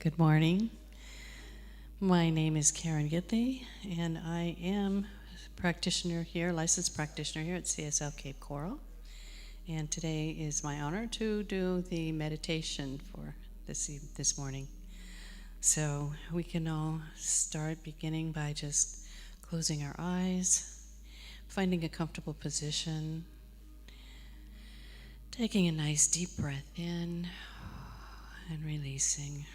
Good morning. My name is Karen Gidley, and I am licensed practitioner here at CSL Cape Coral. And today is my honor to do the meditation for this morning. So we can all start beginning by just closing our eyes, finding a comfortable position, taking a nice deep breath in, and releasing.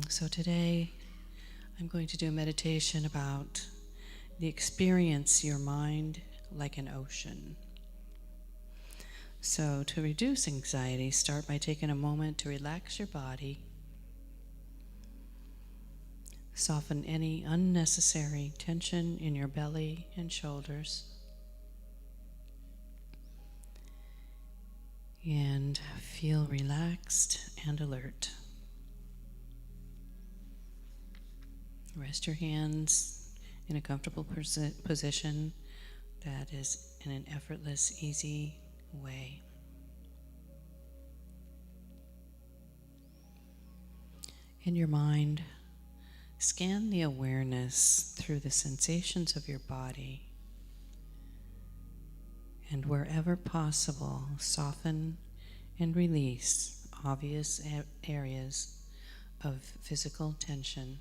So today I'm going to do a meditation about the experience your mind like an ocean. So to reduce anxiety, start by taking a moment to relax your body. Soften any unnecessary tension in your belly and shoulders. And feel relaxed and alert. Rest your hands in a comfortable position that is in an effortless, easy way. In your mind, scan the awareness through the sensations of your body, and wherever possible, soften and release obvious areas of physical tension.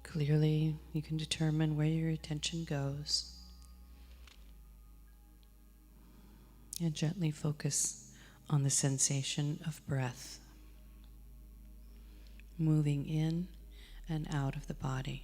Clearly, you can determine where your attention goes and gently focus on the sensation of breath moving in and out of the body.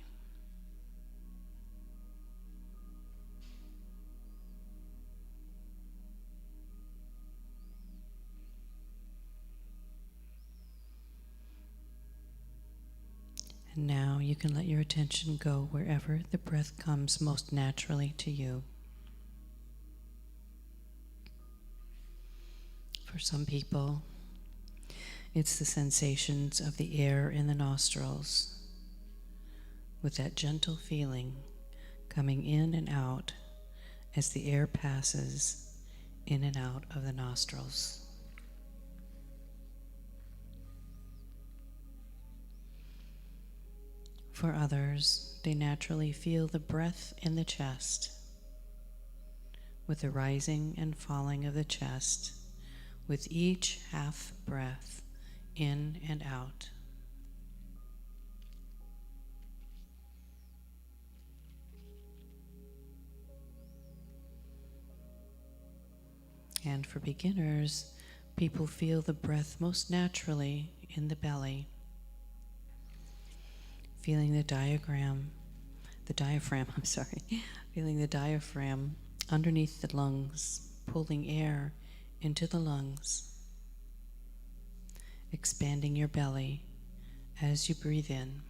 And now you can let your attention go wherever the breath comes most naturally to you. For some people, it's the sensations of the air in the nostrils, with that gentle feeling coming in and out as the air passes in and out of the nostrils. For others, they naturally feel the breath in the chest, with the rising and falling of the chest with each half breath in and out. And for beginners, people feel the breath most naturally in the belly, feeling the diaphragm, feeling the diaphragm underneath the lungs, pulling air into the lungs, expanding your belly as you breathe in.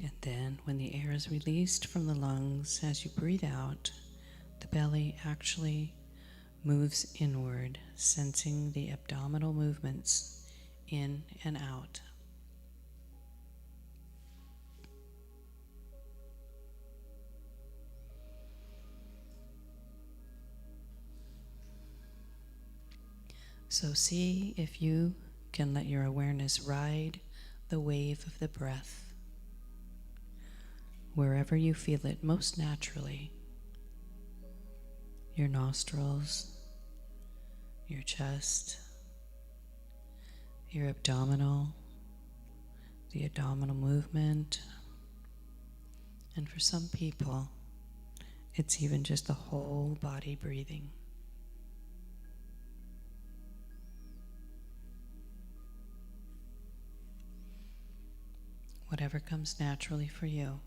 And then when the air is released from the lungs as you breathe out, the belly actually moves inward, sensing the abdominal movements in and out. So see if you can let your awareness ride the wave of the breath, wherever you feel it most naturally. Your nostrils, your chest, your abdominal, the abdominal movement, and for some people, it's even just the whole body breathing. Whatever comes naturally for you.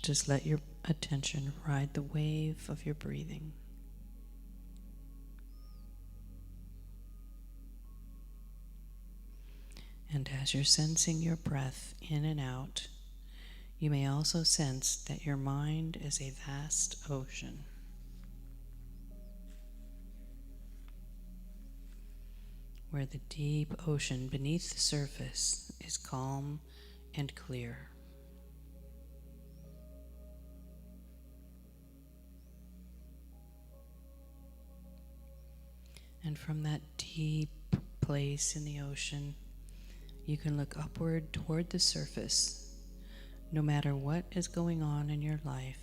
Just let your attention ride the wave of your breathing. And as you're sensing your breath in and out, You may also sense that your mind is a vast ocean. Where the deep ocean beneath the surface is calm and clear. And from that deep place in the ocean, you can look upward toward the surface. No matter what is going on in your life,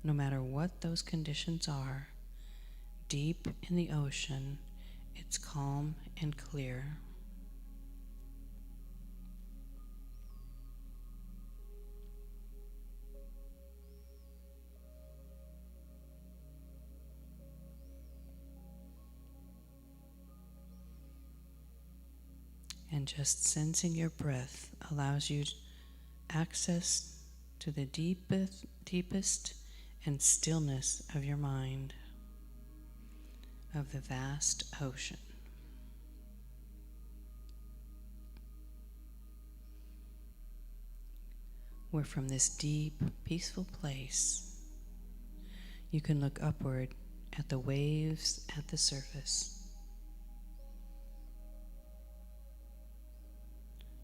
no matter what those conditions are, deep in the ocean, it's calm and clear. And just sensing your breath allows you access to the deepest and stillness of your mind, of the vast ocean. Where from this deep, peaceful place, you can look upward at the waves at the surface.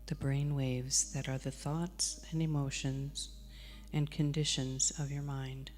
The brain waves that are the thoughts and emotions and conditions of your mind.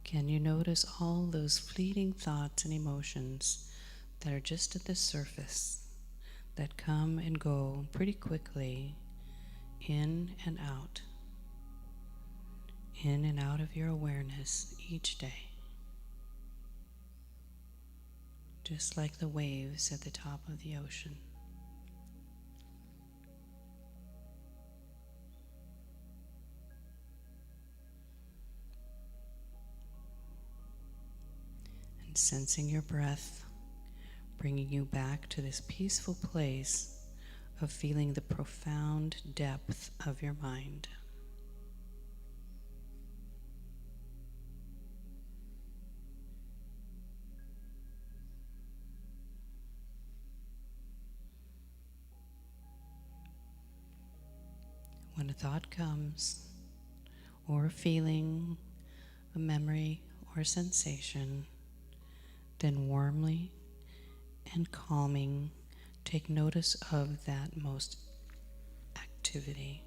Can you notice all those fleeting thoughts and emotions that are just at the surface, that come and go pretty quickly, in and out of your awareness each day? Just like the waves at the top of the ocean. And sensing your breath, bringing you back to this peaceful place of feeling the profound depth of your mind. When a thought comes, or a feeling, a memory, or a sensation, then warmly and calming, take notice of that most activity.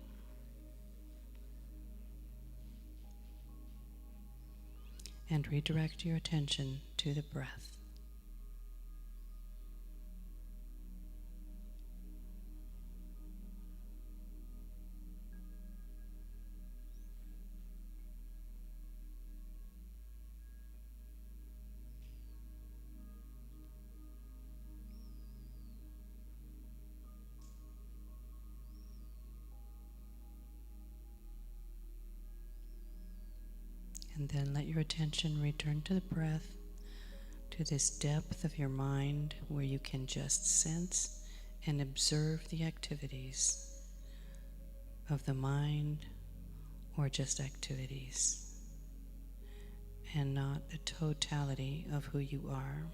And redirect your attention to the breath. And then let your attention return to the breath, to this depth of your mind where you can just sense and observe the activities of the mind, or just activities, and not the totality of who you are.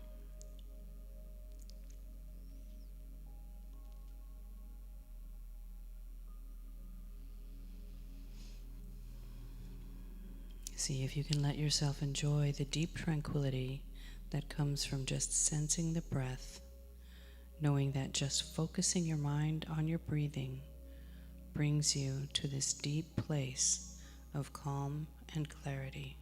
See if you can let yourself enjoy the deep tranquility that comes from just sensing the breath, knowing that just focusing your mind on your breathing brings you to this deep place of calm and clarity.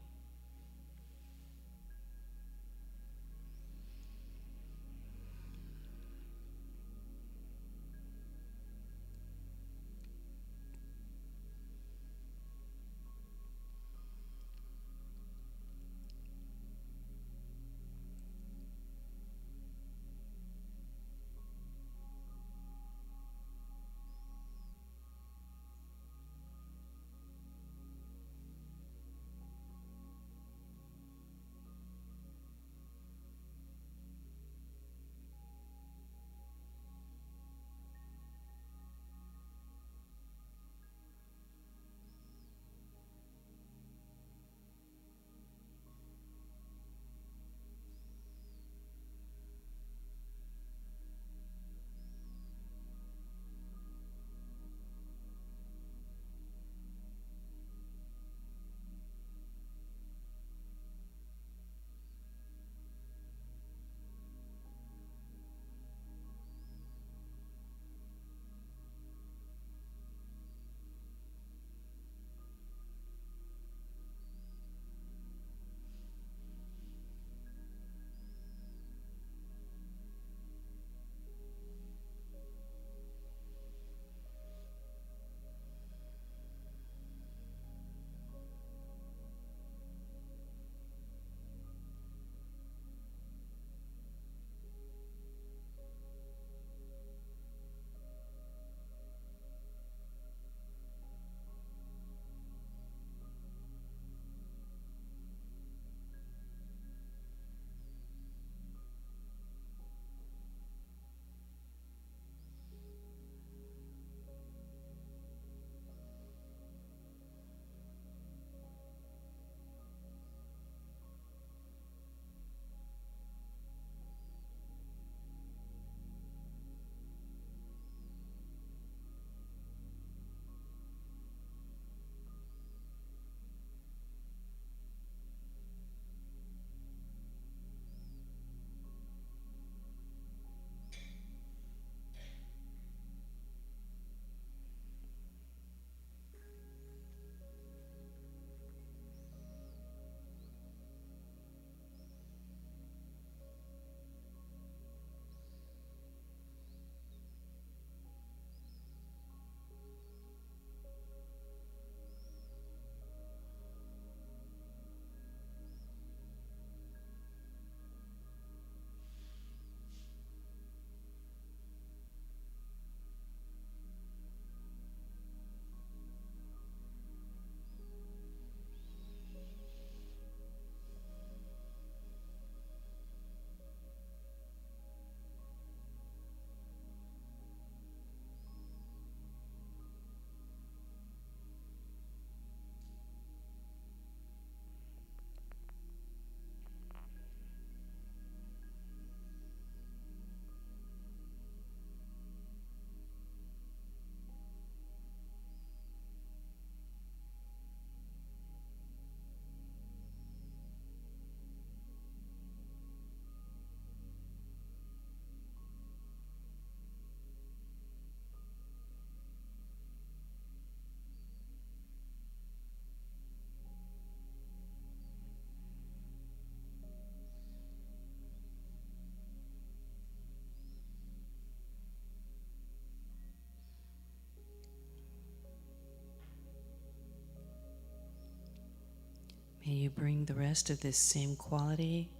bring the rest of this same quality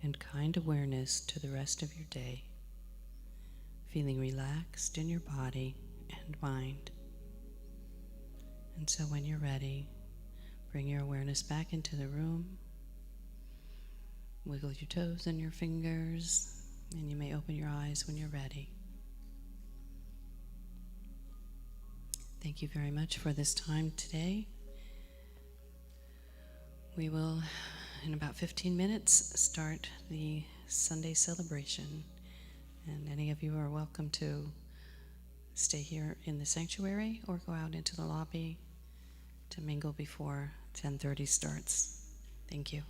and kind awareness to the rest of your day, feeling relaxed in your body and mind. And so when you're ready, bring your awareness back into the room. Wiggle your toes and your fingers, and you may open your eyes when you're ready. Thank you very much for this time today. We will, in about 15 minutes, start the Sunday celebration. And any of you are welcome to stay here in the sanctuary or go out into the lobby to mingle before 10:30 starts. Thank you.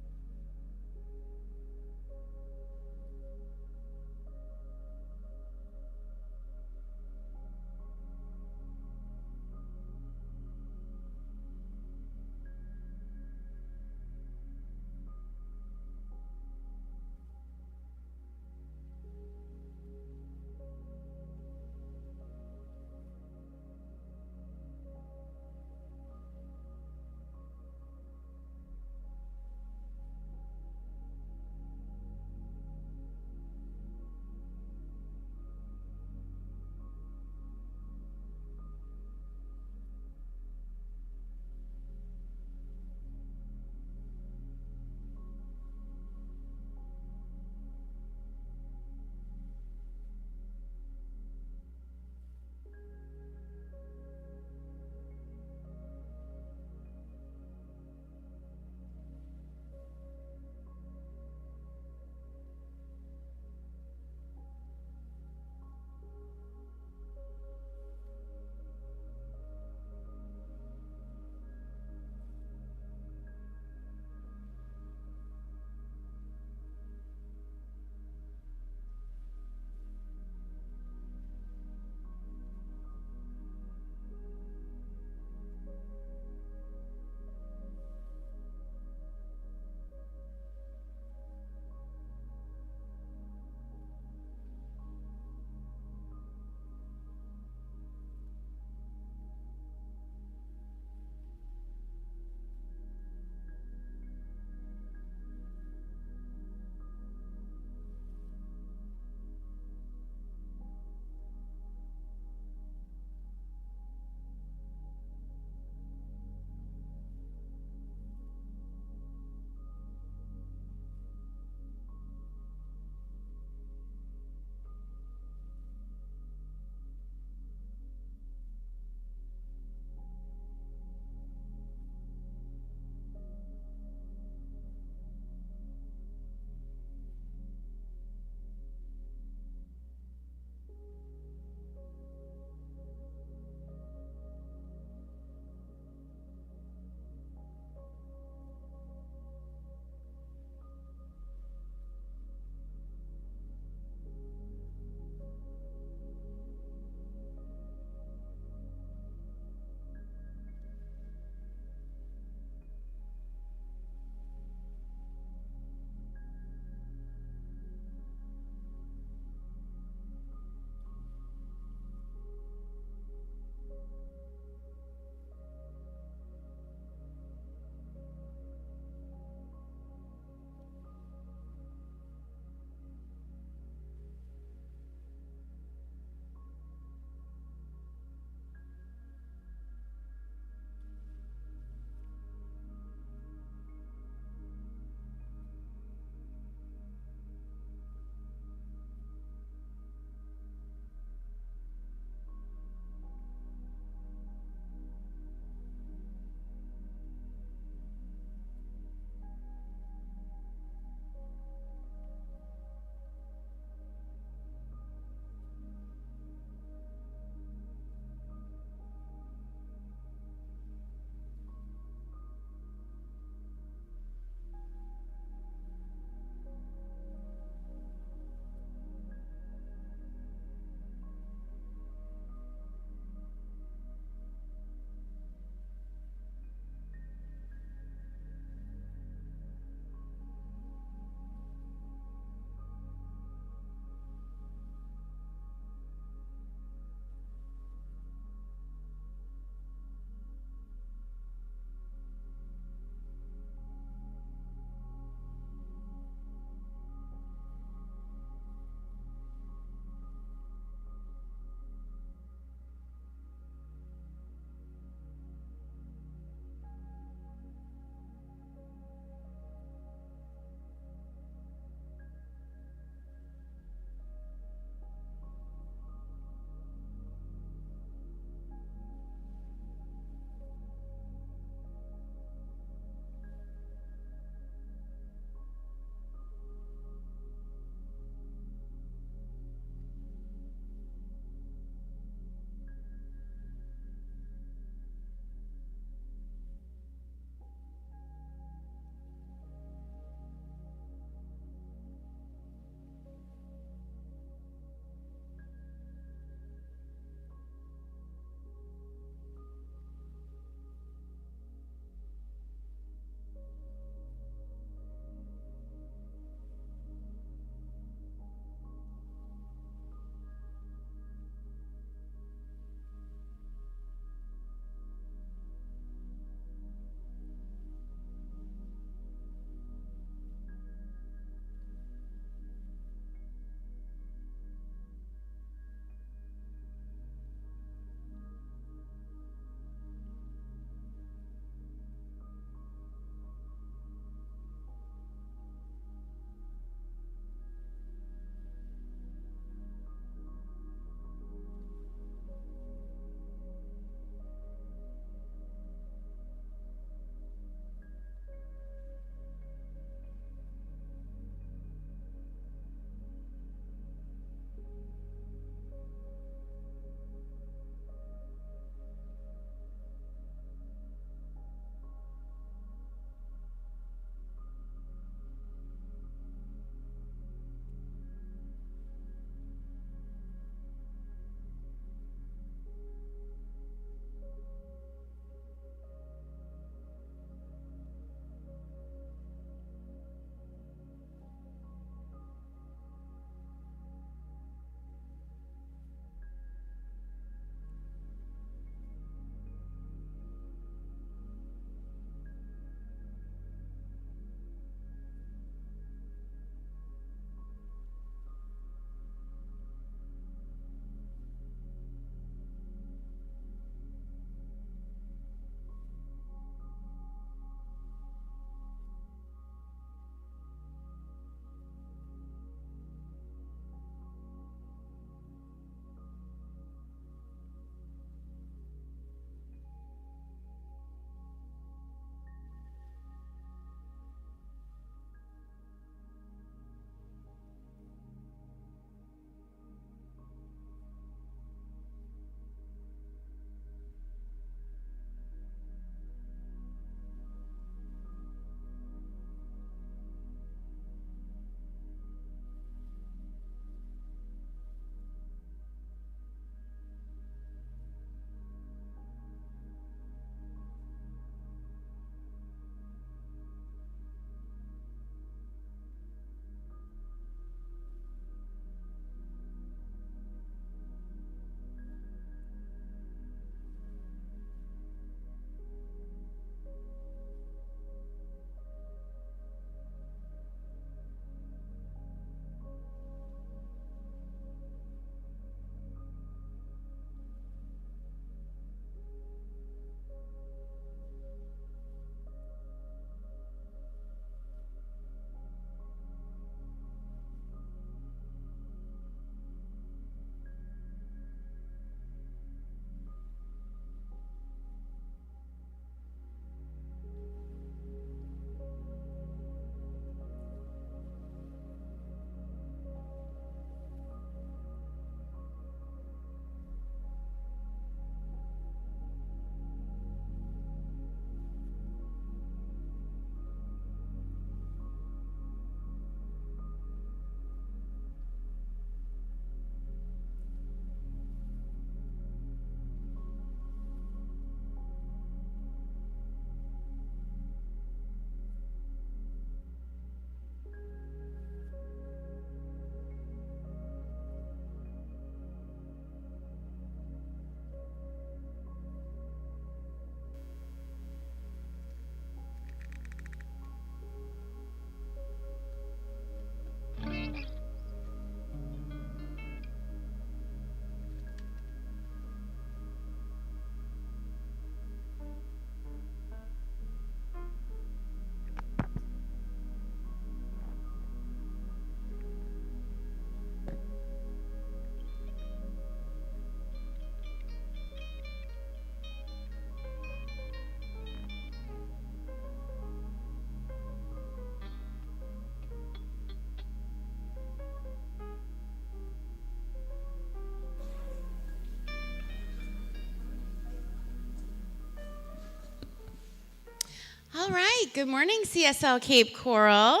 All right, good morning, CSL Cape Coral.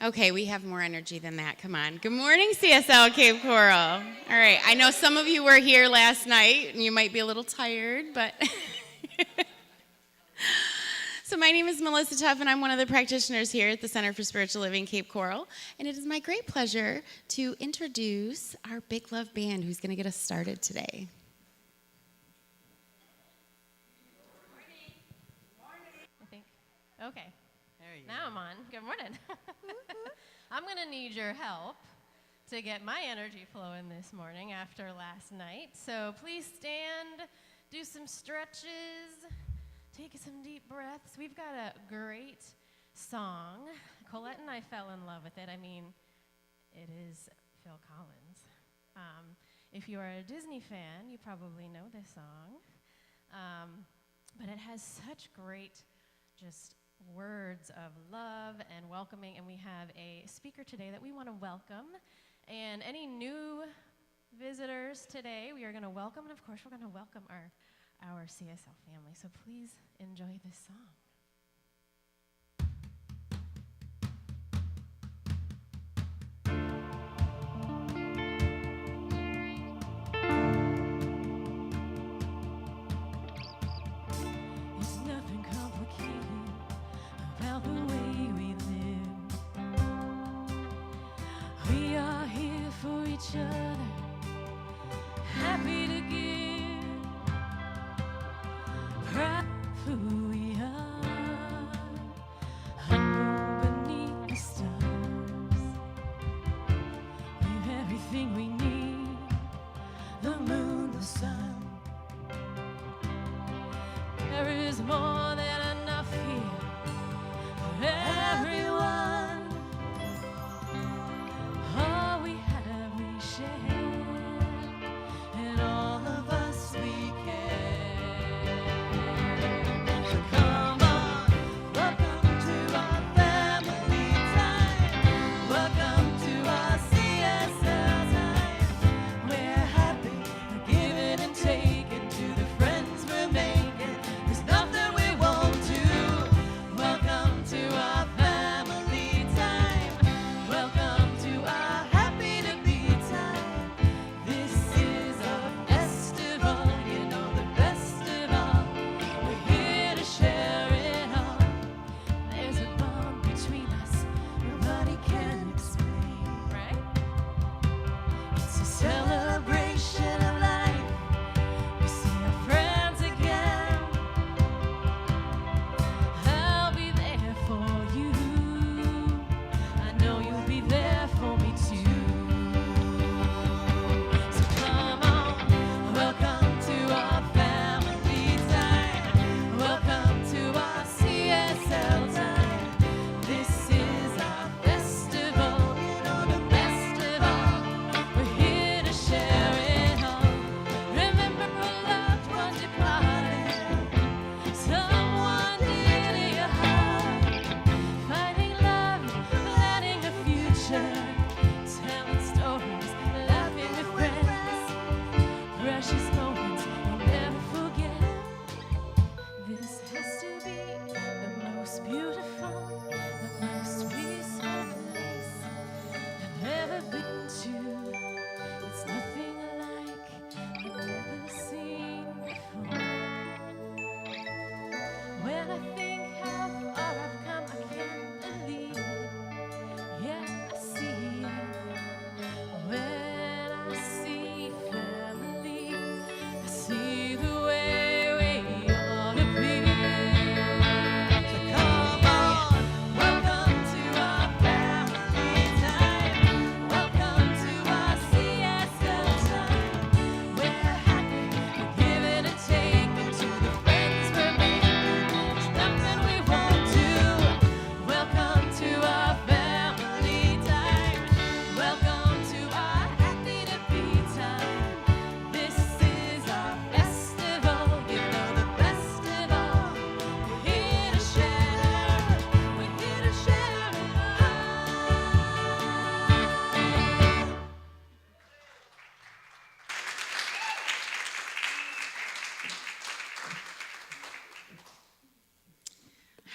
Okay, we have more energy than that. Come on. Good morning, CSL Cape Coral. All right, I know some of you were here last night, and you might be a little tired, but... So my name is Melissa Tuff, and I'm one of the practitioners here at the Center for Spiritual Living Cape Coral, and it is my great pleasure to introduce our Big Love Band, who's going to get us started today. Okay, now I'm on. Good morning. I'm going to need your help to get my energy flowing this morning after last night. So please stand, do some stretches, take some deep breaths. We've got a great song. Colette and I fell in love with it. I mean, it is Phil Collins. If you are a Disney fan, you probably know this song. But it has such great just words of love and welcoming, and we have a speaker today that we want to welcome. And any new visitors today, we are going to welcome, and of course, we're going to welcome our CSL family. So please enjoy this song. There's nothing complicated about the way we live. We are here for each other, happy to give, proud of who we are, humble beneath the stars. We've everything we need, the moon, the sun. There is more than enough here for everyone. All we have we share, and all of us we care. Come on, welcome to our family time. Welcome to our CSL time. We're happy, we're giving and taking to the friends we're making. There's nothing we won't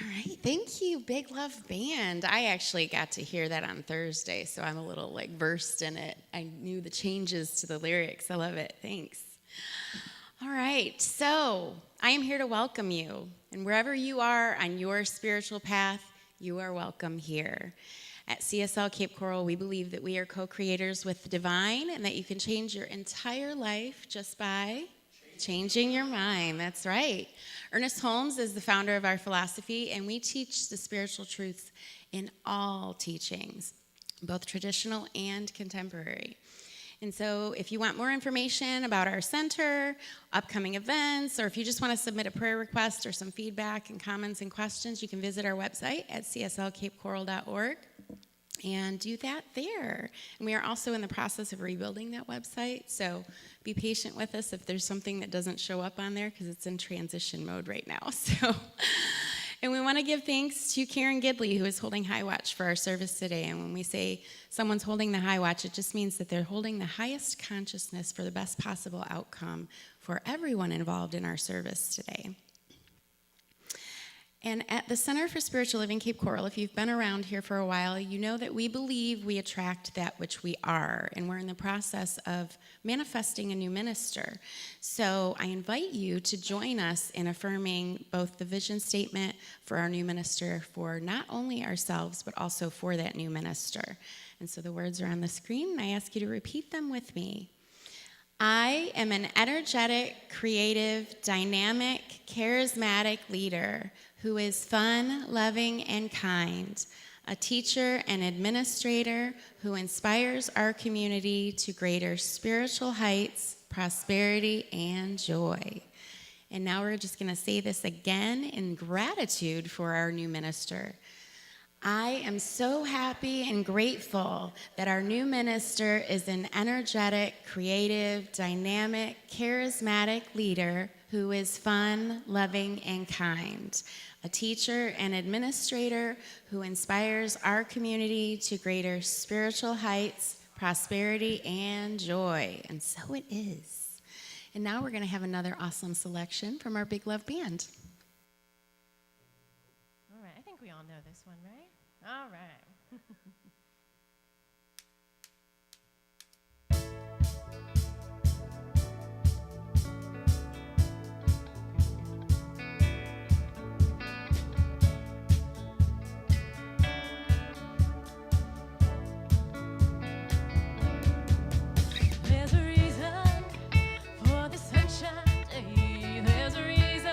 All right, thank you, Big Love Band. I actually got to hear that on Thursday, so I'm a little like versed in it. I knew the changes to the lyrics. I love it. Thanks. All right, so I am here to welcome you, and wherever you are on your spiritual path, you are welcome here. At CSL Cape Coral, we believe that we are co-creators with the divine and that you can change your entire life just by changing your mind. That's right. Ernest Holmes is the founder of our philosophy, and we teach the spiritual truths in all teachings, both traditional and contemporary. And so if you want more information about our center, upcoming events, or if you just want to submit a prayer request or some feedback and comments and questions, you can visit our website at cslcapecoral.org and do that there. And we are also in the process of rebuilding that website, so be patient with us if there's something that doesn't show up on there because it's in transition mode right now. And we want to give thanks to Karen Gidley, who is holding high watch for our service today. And when we say someone's holding the high watch, it just means that they're holding the highest consciousness for the best possible outcome for everyone involved in our service today. And at the Center for Spiritual Living Cape Coral, if you've been around here for a while, you know that we believe we attract that which we are, and we're in the process of manifesting a new minister. So I invite you to join us in affirming both the vision statement for our new minister for not only ourselves, but also for that new minister. And so the words are on the screen, and I ask you to repeat them with me. I am an energetic, creative, dynamic, charismatic leader who is fun, loving, and kind, a teacher and administrator who inspires our community to greater spiritual heights, prosperity, and joy. And now we're just going to say this again in gratitude for our new minister. I am so happy and grateful that our new minister is an energetic, creative, dynamic, charismatic leader who is fun, loving, and kind, a teacher and administrator who inspires our community to greater spiritual heights, prosperity, and joy. And so it is. And now we're going to have another awesome selection from our Big Love Band. All right, I think we all know this one, right? All right. There's a reason for the sunshine day. There's a reason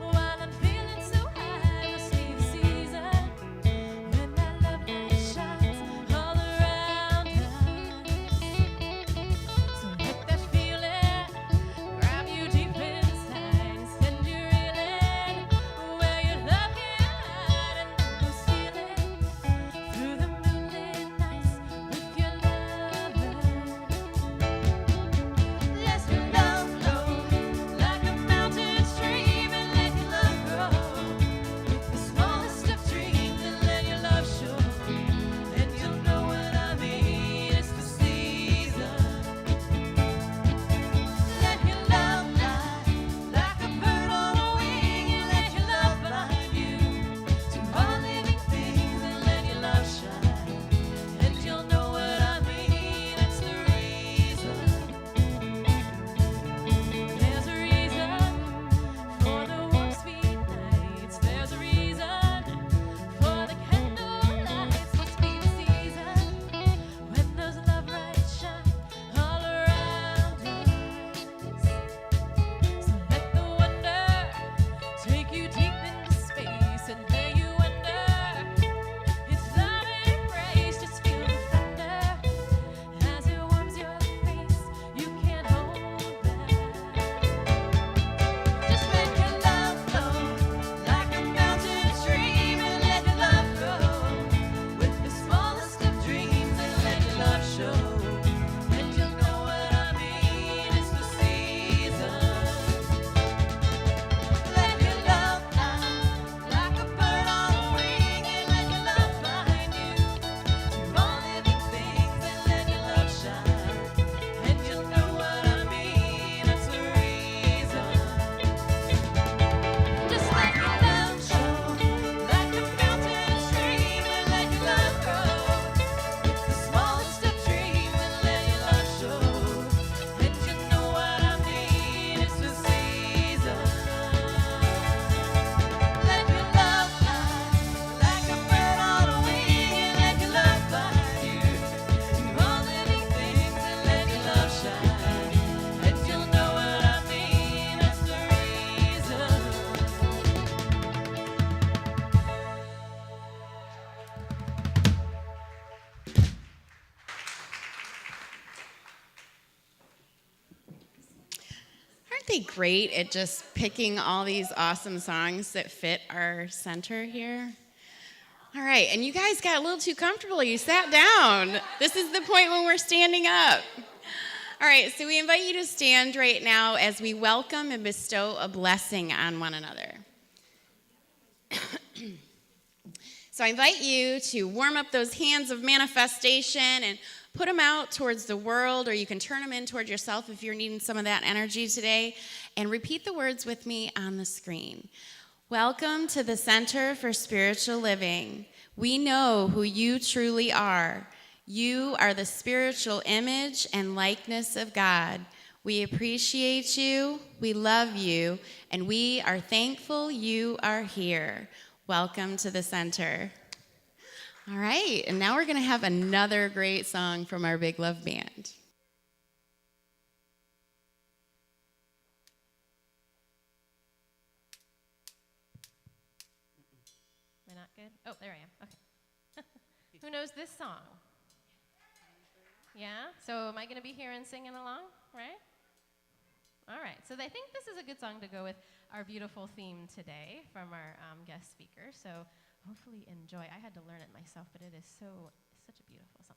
why I'm feeling so high. Must be the season when that love light shines all around us. anybody great at just picking all these awesome songs that fit our center here? All right, and you guys got a little too comfortable. You sat down. This is the point when we're standing up. All right, so we invite you to stand right now as we welcome and bestow a blessing on one another. So I invite you to warm up those hands of manifestation and put them out towards the world, or you can turn them in toward yourself if you're needing some of that energy today. And repeat the words with me on the screen. Welcome to the Center for Spiritual Living. We know who you truly are. You are the spiritual image and likeness of God. We appreciate you, we love you, and we are thankful you are here. Welcome to the center. All right, and now we're going to have another great song from our Big Love Band. Am I not good? Oh, there I am. Okay. Who knows this song? Yeah? So am I going to be here and singing along, right? All right. So I think this is a good song to go with our beautiful theme today from our guest speaker. So hopefully enjoy. I had to learn it myself, but it is such a beautiful song.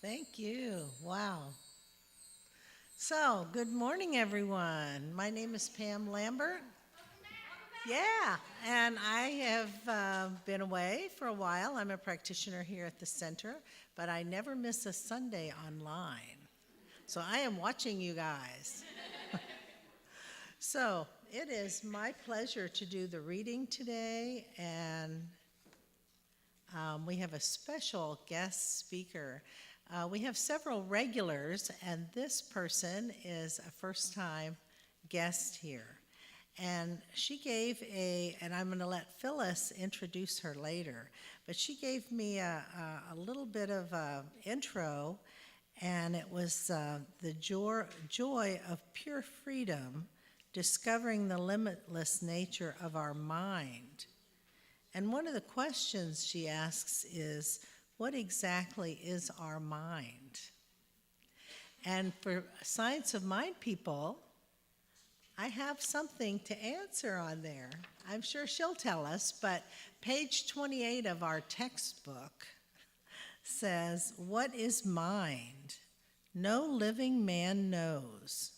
Thank you. Wow. So, good morning, everyone. My name is Pam Lambert. Yeah, and I have been away for a while. I'm a practitioner here at the center, but I never miss a Sunday online. So I am watching you guys. So it is my pleasure to do the reading today, and we have a special guest speaker. We have several regulars, and this person is a first-time guest here. And she gave and I'm going to let Phyllis introduce her later, but she gave me a little bit of an intro, and it was the joy of pure freedom, discovering the limitless nature of our mind. And one of the questions she asks is, what exactly is our mind? And for Science of Mind people, I have something to answer on there. I'm sure she'll tell us, but page 28 of our textbook says, "What is mind? No living man knows.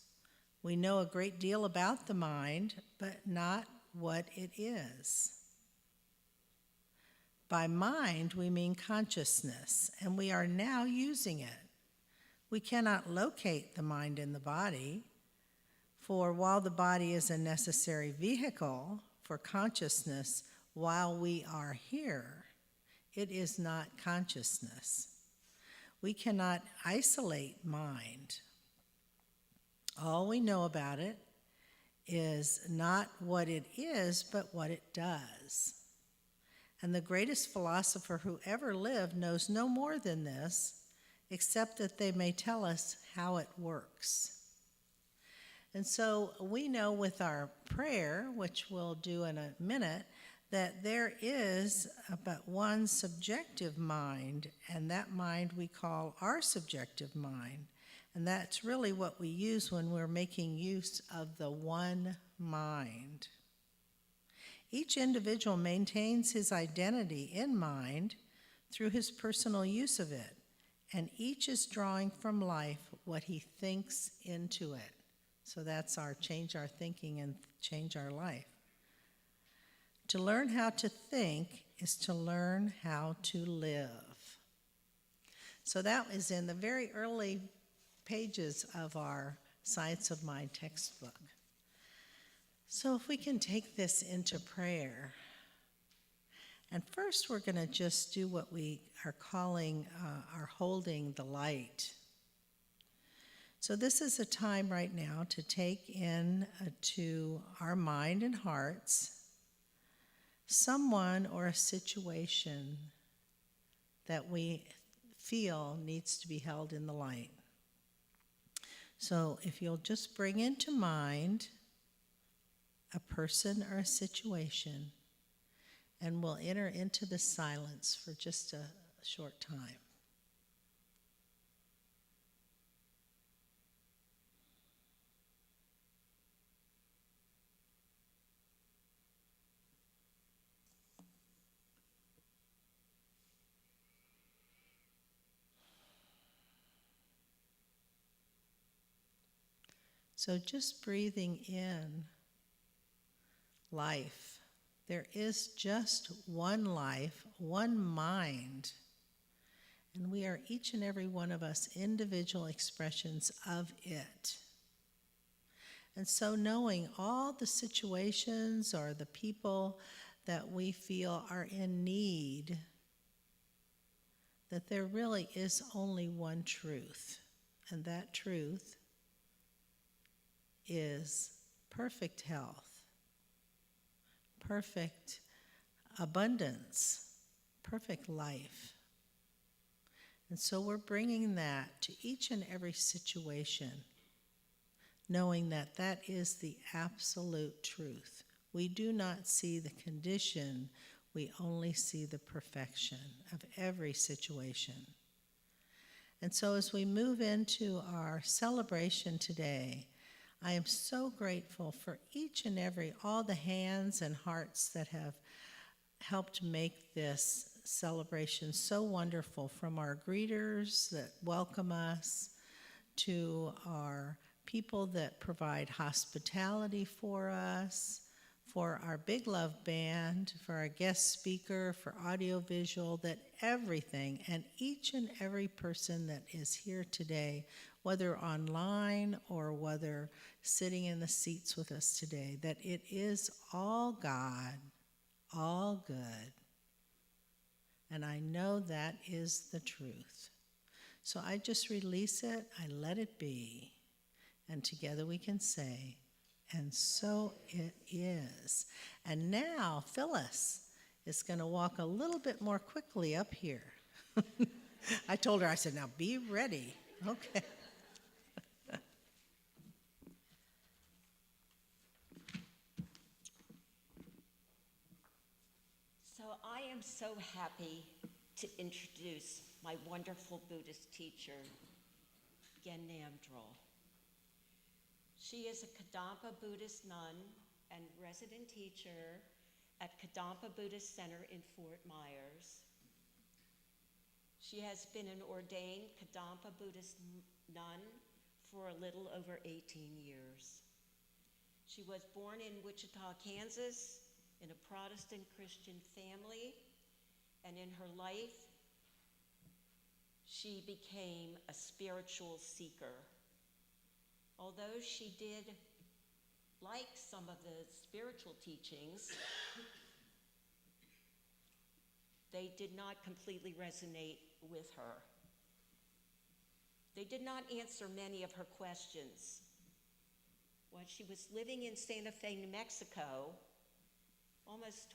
We know a great deal about the mind, but not what it is." By mind, we mean consciousness, and we are now using it. We cannot locate the mind in the body, for while the body is a necessary vehicle for consciousness while we are here, it is not consciousness. We cannot isolate mind. All we know about it is not what it is, but what it does. And the greatest philosopher who ever lived knows no more than this, except that they may tell us how it works. And so we know with our prayer, which we'll do in a minute, that there is but one subjective mind, and that mind we call our subjective mind. And that's really what we use when we're making use of the one mind. Each individual maintains his identity in mind through his personal use of it, and each is drawing from life what he thinks into it. So that's our change our thinking and change our life. To learn how to think is to learn how to live. So that is in the very early pages of our Science of Mind textbook. So if we can take this into prayer. And first we're going to just do what we are calling our holding the light. So this is a time right now to take in to our mind and hearts someone or a situation that we feel needs to be held in the light. So if you'll just bring into mind a person or a situation, and we'll enter into the silence for just a short time. So just breathing in life. There is just one life, one mind, and we are each and every one of us individual expressions of it. And so knowing all the situations or the people that we feel are in need, that there really is only one truth, and that truth is perfect health, perfect abundance, perfect life. And so we're bringing that to each and every situation, knowing that that is the absolute truth. We do not see the condition, we only see the perfection of every situation. And so as we move into our celebration today, I am so grateful for each and every, all the hands and hearts that have helped make this celebration so wonderful, from our greeters that welcome us to our people that provide hospitality for us, for our Big Love Band, for our guest speaker, for audiovisual, that everything and each and every person that is here today, whether online or whether sitting in the seats with us today, that it is all God, all good. And I know that is the truth. So I just release it, I let it be, and together we can say, and so it is. And now Phyllis is going to walk a little bit more quickly up here. I told her, I said, now be ready. Okay. So I am so happy to introduce my wonderful Buddhist teacher, Gen Namdrol. She is a Kadampa Buddhist nun and resident teacher at Kadampa Buddhist Center in Fort Myers. She has been an ordained Kadampa Buddhist nun for a little over 18 years. She was born in Wichita, Kansas, in a Protestant Christian family, and in her life, she became a spiritual seeker. Although she did like some of the spiritual teachings, they did not completely resonate with her. They did not answer many of her questions. When she was living in Santa Fe, New Mexico, almost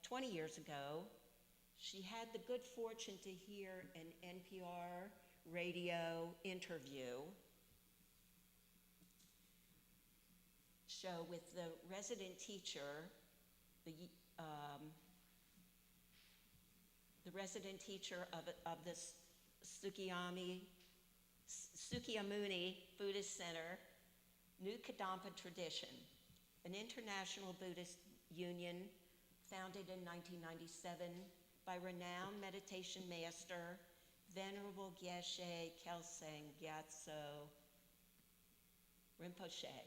20 years ago, she had the good fortune to hear an NPR radio interview show with the resident teacher, the resident teacher of the Sukyamuni Buddhist Center, New Kadampa Tradition, an international Buddhist union founded in 1997 by renowned meditation master, Venerable Geshe Kelsang Gyatso Rinpoche.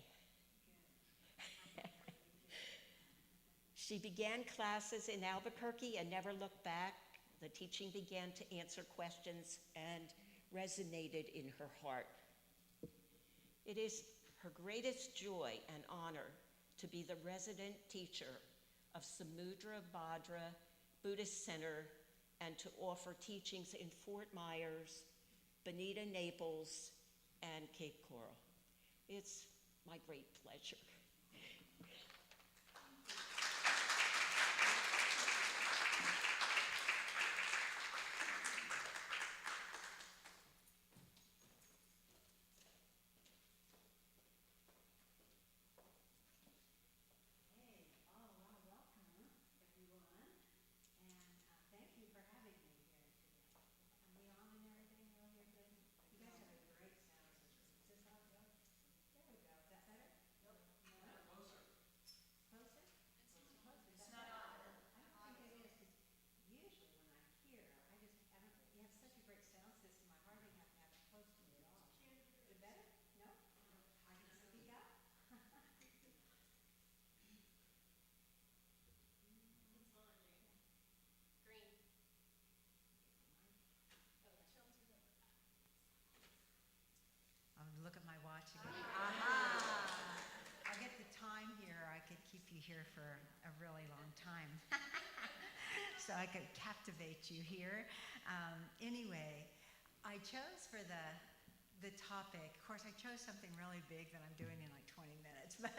She began classes in Albuquerque and never looked back. The teaching began to answer questions and resonated in her heart. It is her greatest joy and honor to be the resident teacher of Samudra Bhadra Buddhist Center and to offer teachings in Fort Myers, Bonita, Naples, and Cape Coral. It's my great pleasure. Look at my watch again. Aha! I'll get the time here. I could keep you here for a really long time. So I could captivate you here. Anyway, I chose for the topic, of course I chose something really big that I'm doing in like 20 minutes, but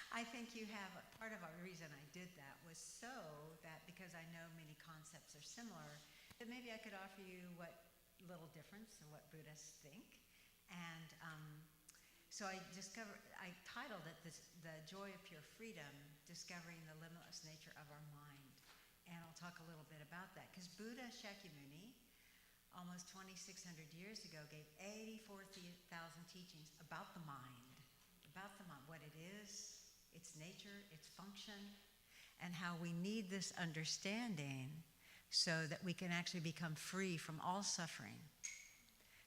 I think you have, part of the reason I did that was so that because I know many concepts are similar, that maybe I could offer you what little difference in what Buddhists think. And so I titled it The Joy of Pure Freedom, Discovering the Limitless Nature of Our Mind. And I'll talk a little bit about that. Because Buddha Shakyamuni, almost 2,600 years ago, gave 84,000 teachings about the mind, what it is, its nature, its function, and how we need this understanding so that we can actually become free from all suffering.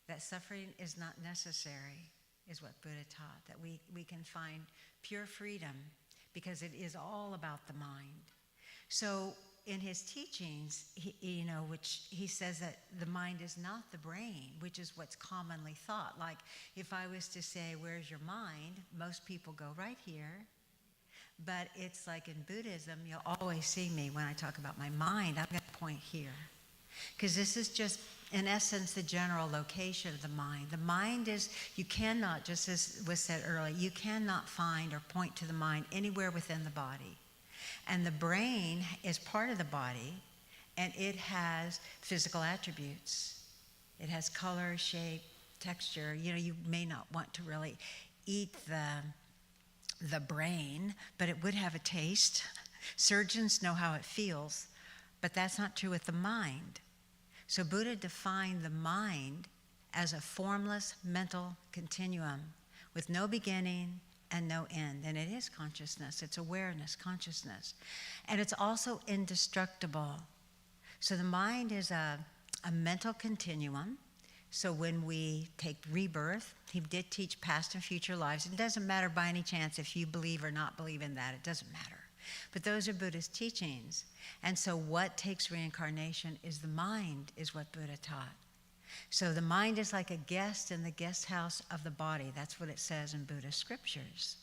That suffering is not necessary, is what Buddha taught, that we can find pure freedom because it is all about the mind. So in his teachings, which he says that the mind is not the brain, which is what's commonly thought. Like if I was to say, where's your mind? Most people go right here. But it's like in Buddhism, you'll always see me when I talk about my mind, I'm going to point here. Because this is just, in essence, the general location of the mind. The mind is, you cannot, just as was said earlier, you cannot find or point to the mind anywhere within the body. And the brain is part of the body, and it has physical attributes. It has color, shape, texture. You may not want to really eat the brain, but it would have a taste. Surgeons know how it feels, but that's not true with the mind. So Buddha defined the mind as a formless mental continuum with no beginning and no end. And it is consciousness, it's awareness, consciousness. And it's also indestructible. So the mind is a mental continuum. So when we take rebirth, he did teach past and future lives. It doesn't matter by any chance if you believe or not believe in that, it doesn't matter. But those are Buddha's teachings. And so what takes reincarnation is the mind, is what Buddha taught. So the mind is like a guest in the guest house of the body. That's what it says in Buddhist scriptures.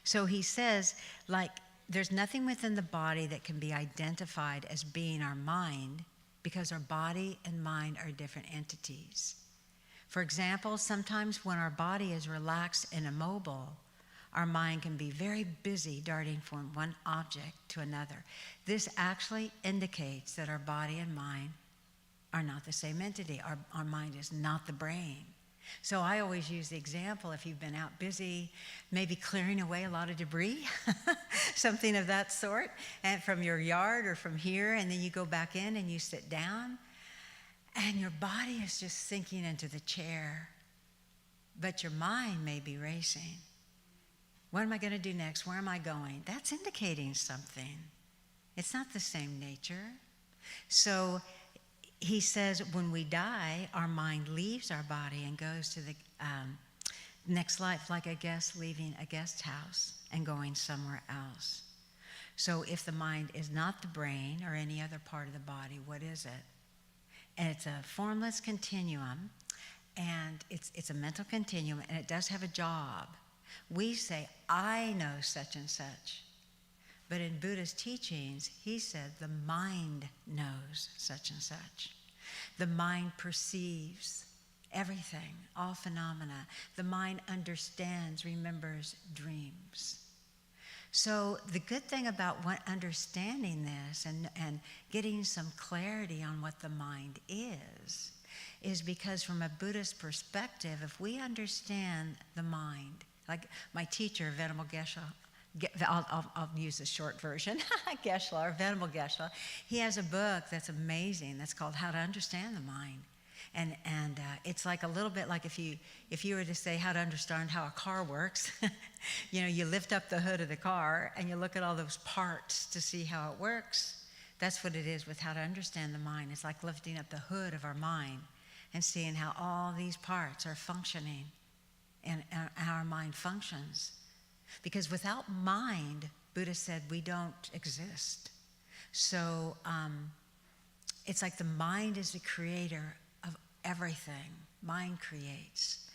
So he says, like, there's nothing within the body that can be identified as being our mind, because our body and mind are different entities. For example, sometimes when our body is relaxed and immobile, our mind can be very busy darting from one object to another. This actually indicates that our body and mind are not the same entity. Our mind is not the brain. So I always use the example, if you've been out busy, maybe clearing away a lot of debris, something of that sort, and from your yard or from here, and then you go back in and you sit down, and your body is just sinking into the chair, but your mind may be racing. What am I going to do next? Where am I going? That's indicating something. It's not the same nature. So he says when we die, our mind leaves our body and goes to the next life, like a guest leaving a guest house and going somewhere else. So if the mind is not the brain or any other part of the body, what is it? And it's a formless continuum, and it's a mental continuum, and it does have a job. We say, I know such and such. But in Buddha's teachings, he said the mind knows such and such. The mind perceives everything, all phenomena. The mind understands, remembers, dreams. So the good thing about understanding this and getting some clarity on what the mind is because from a Buddhist perspective, if we understand the mind, like my teacher, Venerable Geshe, I'll use the short version, Geshe, or Venerable Geshe, he has a book that's amazing that's called How to Understand the Mind. And it's like a little bit like if you were to say how to understand how a car works, you lift up the hood of the car and you look at all those parts to see how it works. That's what it is with how to understand the mind. It's like lifting up the hood of our mind and seeing how all these parts are functioning and how our mind functions. Because without mind, Buddha said, we don't exist. So it's like the mind is the creator of everything. Mind creates.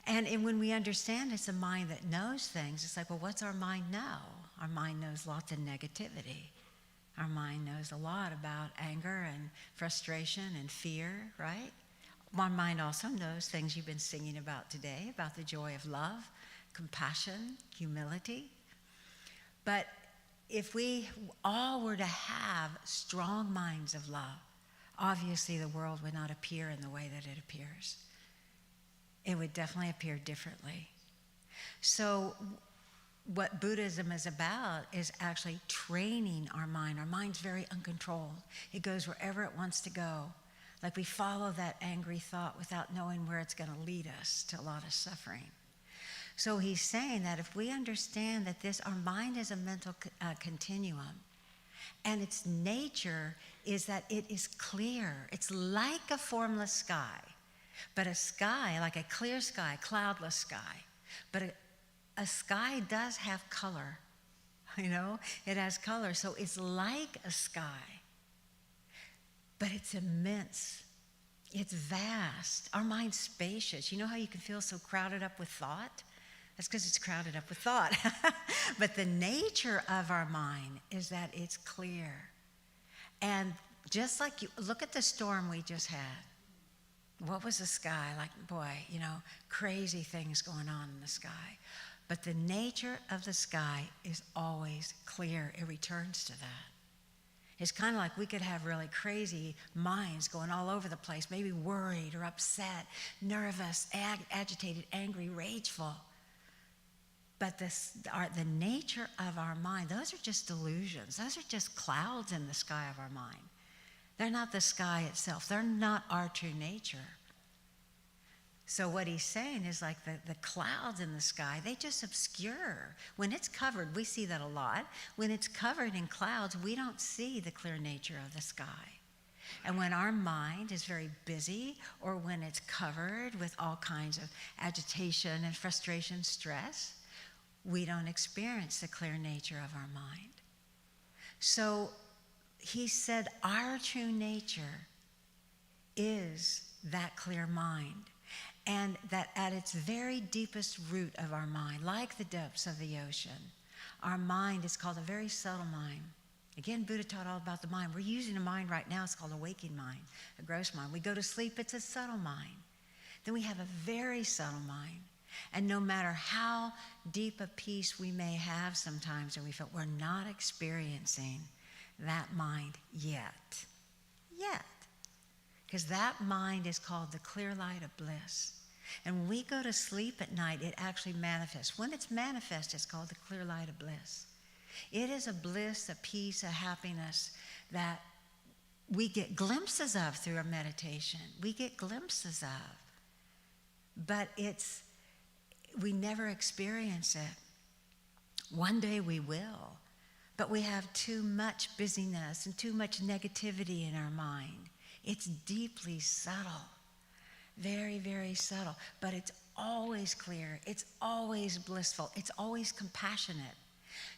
And when we understand it's a mind that knows things, it's like, well, what's our mind know? Our mind knows lots of negativity. Our mind knows a lot about anger and frustration and fear, right? Our mind also knows things you've been singing about today, about the joy of love, compassion, humility. But if we all were to have strong minds of love, obviously the world would not appear in the way that it appears. It would definitely appear differently. So what Buddhism is about is actually training our mind. Our mind's very uncontrolled. It goes wherever it wants to go. Like we follow that angry thought without knowing where it's going to lead us to a lot of suffering. So he's saying that if we understand that our mind is a mental continuum, and its nature is that it is clear. It's like a formless sky, but a sky, like a clear sky, cloudless sky. But a sky does have color, it has color. So it's like a sky, but it's immense. It's vast. Our mind's spacious. You know how you can feel so crowded up with thought? That's because it's crowded up with thought. But the nature of our mind is that it's clear. And just like look at the storm we just had. What was the sky? Like, boy, crazy things going on in the sky. But the nature of the sky is always clear. It returns to that. It's kind of like we could have really crazy minds going all over the place, maybe worried or upset, nervous, agitated, angry, rageful. But the nature of our mind, those are just delusions. Those are just clouds in the sky of our mind. They're not the sky itself. They're not our true nature. So what he's saying is like the clouds in the sky, they just obscure. When it's covered, we see that a lot. When it's covered in clouds, we don't see the clear nature of the sky. And when our mind is very busy, or when it's covered with all kinds of agitation and frustration, stress, we don't experience the clear nature of our mind. So he said our true nature is that clear mind. And that at its very deepest root of our mind, like the depths of the ocean, our mind is called a very subtle mind. Again, Buddha taught all about the mind. We're using a mind right now. It's called a waking mind, a gross mind. We go to sleep, it's a subtle mind. Then we have a very subtle mind. And no matter how deep a peace we may have sometimes, or we feel, we're not experiencing that mind yet. Yet. Because that mind is called the clear light of bliss. And when we go to sleep at night, it actually manifests. When it's manifest, it's called the clear light of bliss. It is a bliss, a peace, a happiness that we get glimpses of through our meditation. We get glimpses of. But we never experience it. One day we will. But we have too much busyness and too much negativity in our mind. It's deeply subtle, very, very subtle, but it's always clear, it's always blissful, it's always compassionate.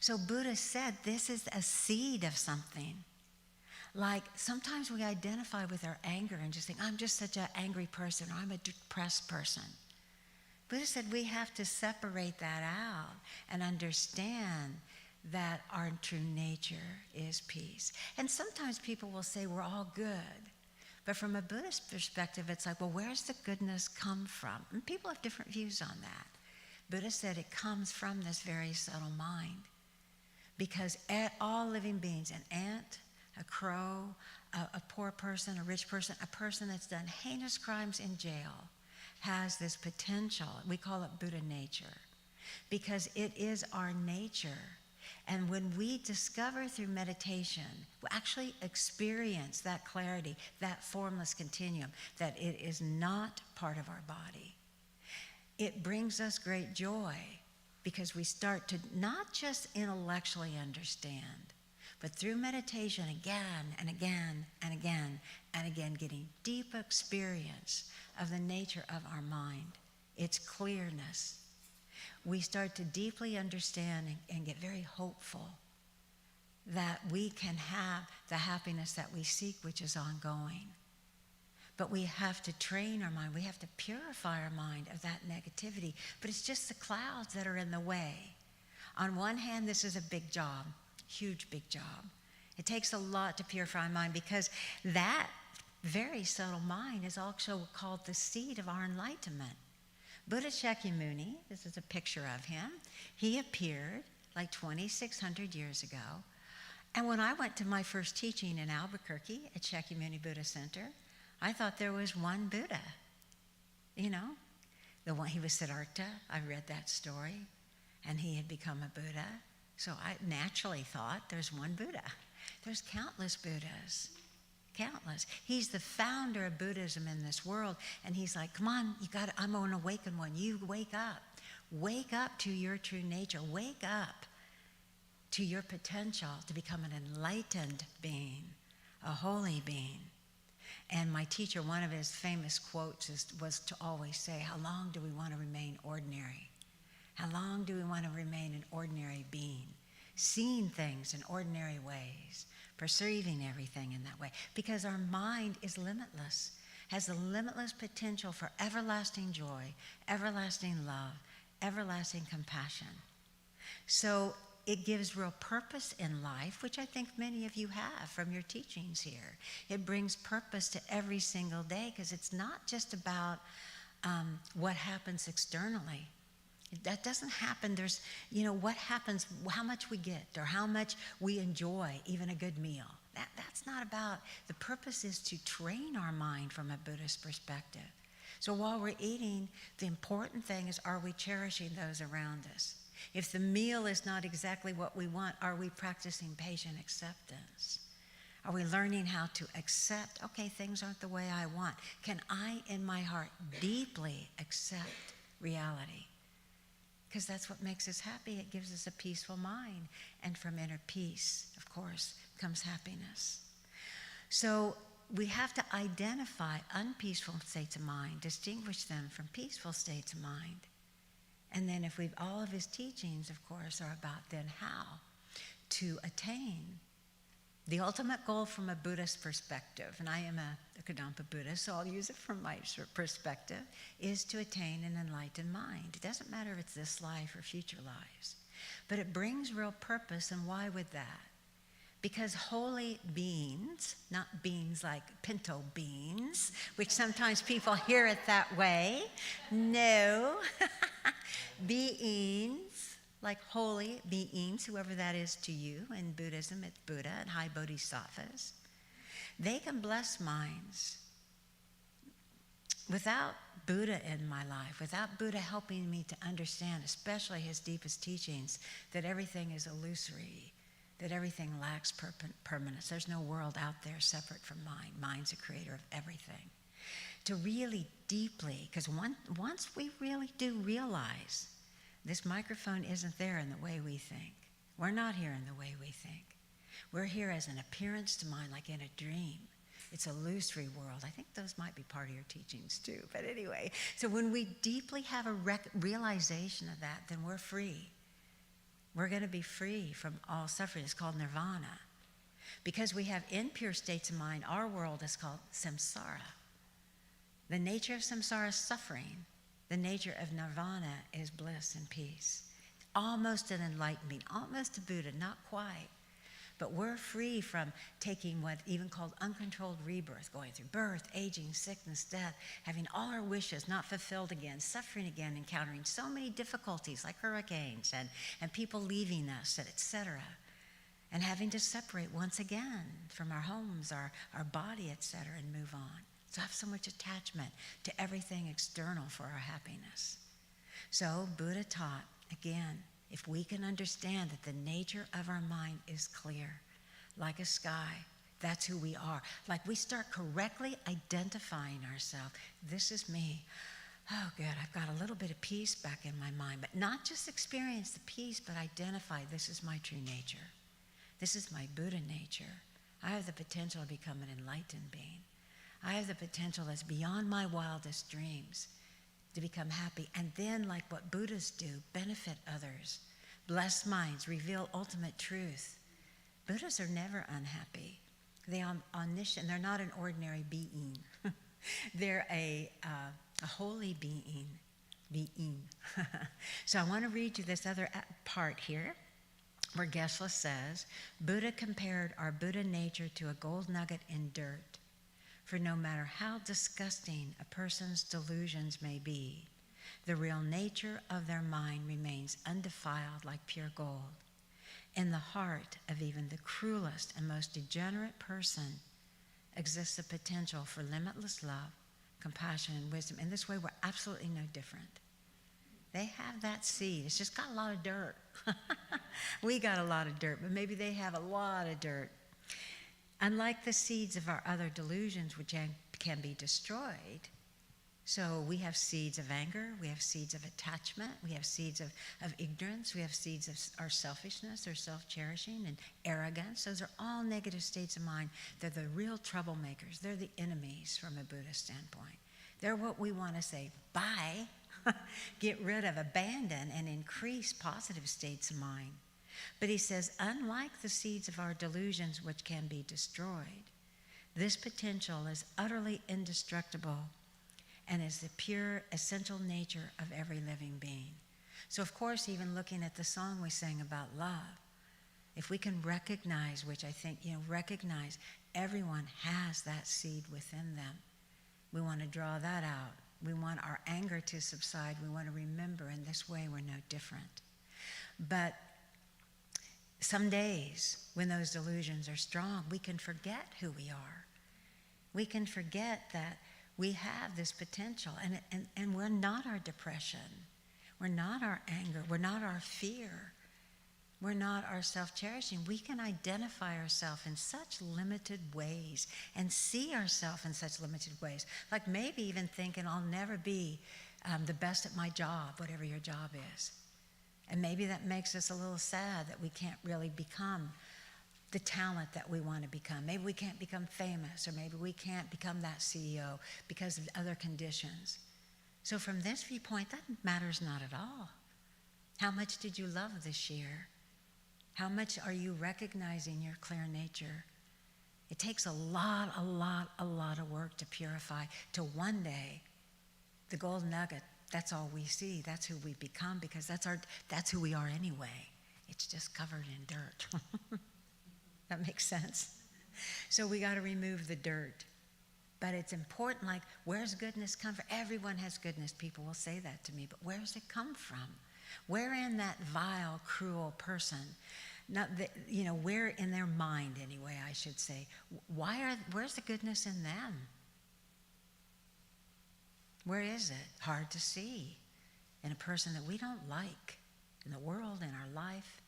So Buddha said this is a seed of something. Like sometimes we identify with our anger and just think, I'm just such an angry person, or I'm a depressed person. Buddha said we have to separate that out and understand that our true nature is peace. And sometimes people will say we're all good. But from a Buddhist perspective, it's like, well, where's the goodness come from? And people have different views on that. Buddha said it comes from this very subtle mind. Because all living beings, an ant, a crow, a poor person, a rich person, a person that's done heinous crimes in jail, has this potential. We call it Buddha nature. Because it is our nature. And when we discover through meditation, we actually experience that clarity, that formless continuum, that it is not part of our body. It brings us great joy because we start to not just intellectually understand, but through meditation again and again and again and again, getting deep experience of the nature of our mind, its clearness. We start to deeply understand and get very hopeful that we can have the happiness that we seek, which is ongoing. But we have to train our mind. We have to purify our mind of that negativity. But it's just the clouds that are in the way. On one hand, this is a big job, huge big job. It takes a lot to purify our mind because that very subtle mind is also called the seed of our enlightenment. Buddha Shakyamuni, this is a picture of him. He appeared like 2,600 years ago. And when I went to my first teaching in Albuquerque at Shakyamuni Buddha Center, I thought there was one Buddha. You know, the one, he was Siddhartha. I read that story. And he had become a Buddha. So I naturally thought there's one Buddha. There's countless Buddhas. Countless. He's the founder of Buddhism in this world. And he's like, come on, I'm an awakened one. You wake up. Wake up to your true nature. Wake up to your potential to become an enlightened being, a holy being. And my teacher, one of his famous quotes was to always say, how long do we want to remain ordinary? How long do we want to remain an ordinary being? Seeing things in ordinary ways, perceiving everything in that way. Because our mind is limitless, has a limitless potential for everlasting joy, everlasting love, everlasting compassion. So it gives real purpose in life, which I think many of you have from your teachings here. It brings purpose to every single day because it's not just about what happens externally. That doesn't happen. There's, what happens, how much we get or how much we enjoy even a good meal. That's not about, the purpose is to train our mind from a Buddhist perspective. So while we're eating, the important thing is, are we cherishing those around us? If the meal is not exactly what we want, are we practicing patient acceptance? Are we learning how to accept, okay, things aren't the way I want? Can I, in my heart, deeply accept reality? Because that's what makes us happy. It gives us a peaceful mind. And from inner peace, of course, comes happiness. So we have to identify unpeaceful states of mind, distinguish them from peaceful states of mind. And then all of his teachings, of course, are about then how to attain the ultimate goal from a Buddhist perspective, and I am a Kadampa Buddhist, so I'll use it from my perspective, is to attain an enlightened mind. It doesn't matter if it's this life or future lives, but it brings real purpose, and why would that? Because holy beings, not beans like pinto beans, which sometimes people hear it that way, no, beings, like holy beings, whoever that is to you. In Buddhism, it's Buddha and high bodhisattvas. They can bless minds. Without Buddha in my life, without Buddha helping me to understand, especially his deepest teachings, that everything is illusory, that everything lacks permanence. There's no world out there separate from mind. Mind's the creator of everything. To really deeply, because once we really do realize this microphone isn't there in the way we think. We're not here in the way we think. We're here as an appearance to mind, like in a dream. It's a illusory world. I think those might be part of your teachings too. But anyway, so when we deeply have a realization of that, then we're free. We're going to be free from all suffering. It's called nirvana. Because we have impure states of mind, our world is called samsara. The nature of samsara is suffering. The nature of nirvana is bliss and peace. Almost an enlightened being, almost a Buddha, not quite. But we're free from taking what even called uncontrolled rebirth, going through birth, aging, sickness, death, having all our wishes not fulfilled again, suffering again, encountering so many difficulties like hurricanes and people leaving us, etc. And having to separate once again from our homes, our body, etc., and move on. So I have so much attachment to everything external for our happiness. So Buddha taught, again, if we can understand that the nature of our mind is clear, like a sky, that's who we are. Like we start correctly identifying ourselves. This is me. Oh, good, I've got a little bit of peace back in my mind. But not just experience the peace, but identify this is my true nature. This is my Buddha nature. I have the potential to become an enlightened being. I have the potential that's beyond my wildest dreams to become happy. And then, like what Buddhists do, benefit others, bless minds, reveal ultimate truth. Buddhists are never unhappy. They are omniscient. They're not an ordinary being. They're a holy being. So I want to read you this other part here, where Geshe says, Buddha compared our Buddha nature to a gold nugget in dirt. For no matter how disgusting a person's delusions may be, the real nature of their mind remains undefiled like pure gold. In the heart of even the cruelest and most degenerate person exists the potential for limitless love, compassion, and wisdom. In this way, we're absolutely no different. They have that seed. It's just got a lot of dirt. We got a lot of dirt, but maybe they have a lot of dirt. Unlike the seeds of our other delusions, which can be destroyed, so we have seeds of anger, we have seeds of attachment, we have seeds of ignorance, we have seeds of our selfishness or self-cherishing and arrogance. Those are all negative states of mind. They're the real troublemakers. They're the enemies from a Buddhist standpoint. They're what we want to say, bye, get rid of, abandon, and increase positive states of mind. But he says, unlike the seeds of our delusions which can be destroyed, this potential is utterly indestructible and is the pure, essential nature of every living being. So, of course, even looking at the song we sang about love, if we can recognize, which I think, recognize everyone has that seed within them. We want to draw that out. We want our anger to subside. We want to remember in this way we're no different. But some days when those delusions are strong, we can forget who we are. We can forget that we have this potential, and we're not our depression. We're not our anger. We're not our fear. we're not our self-cherishing. We can identify ourselves in such limited ways and see ourselves in such limited ways. Like maybe even thinking I'll never be the best at my job, whatever your job is. And maybe that makes us a little sad that we can't really become the talent that we want to become. Maybe we can't become famous, or maybe we can't become that CEO because of other conditions. So from this viewpoint, that matters not at all. How much did you love this year? How much are you recognizing your clear nature? It takes a lot of work to purify, to one day, the gold nugget, that's all we see. That's who we become, because that's who we are anyway. It's just covered in dirt. That makes sense? So we got to remove the dirt. But it's important, like, where's goodness come from? Everyone has goodness. People will say that to me, but where does it come from? Where in that vile, cruel person, where in their mind anyway, I should say, where's the goodness in them? Where is it? Hard to see in a person that we don't like, in the world, in our life.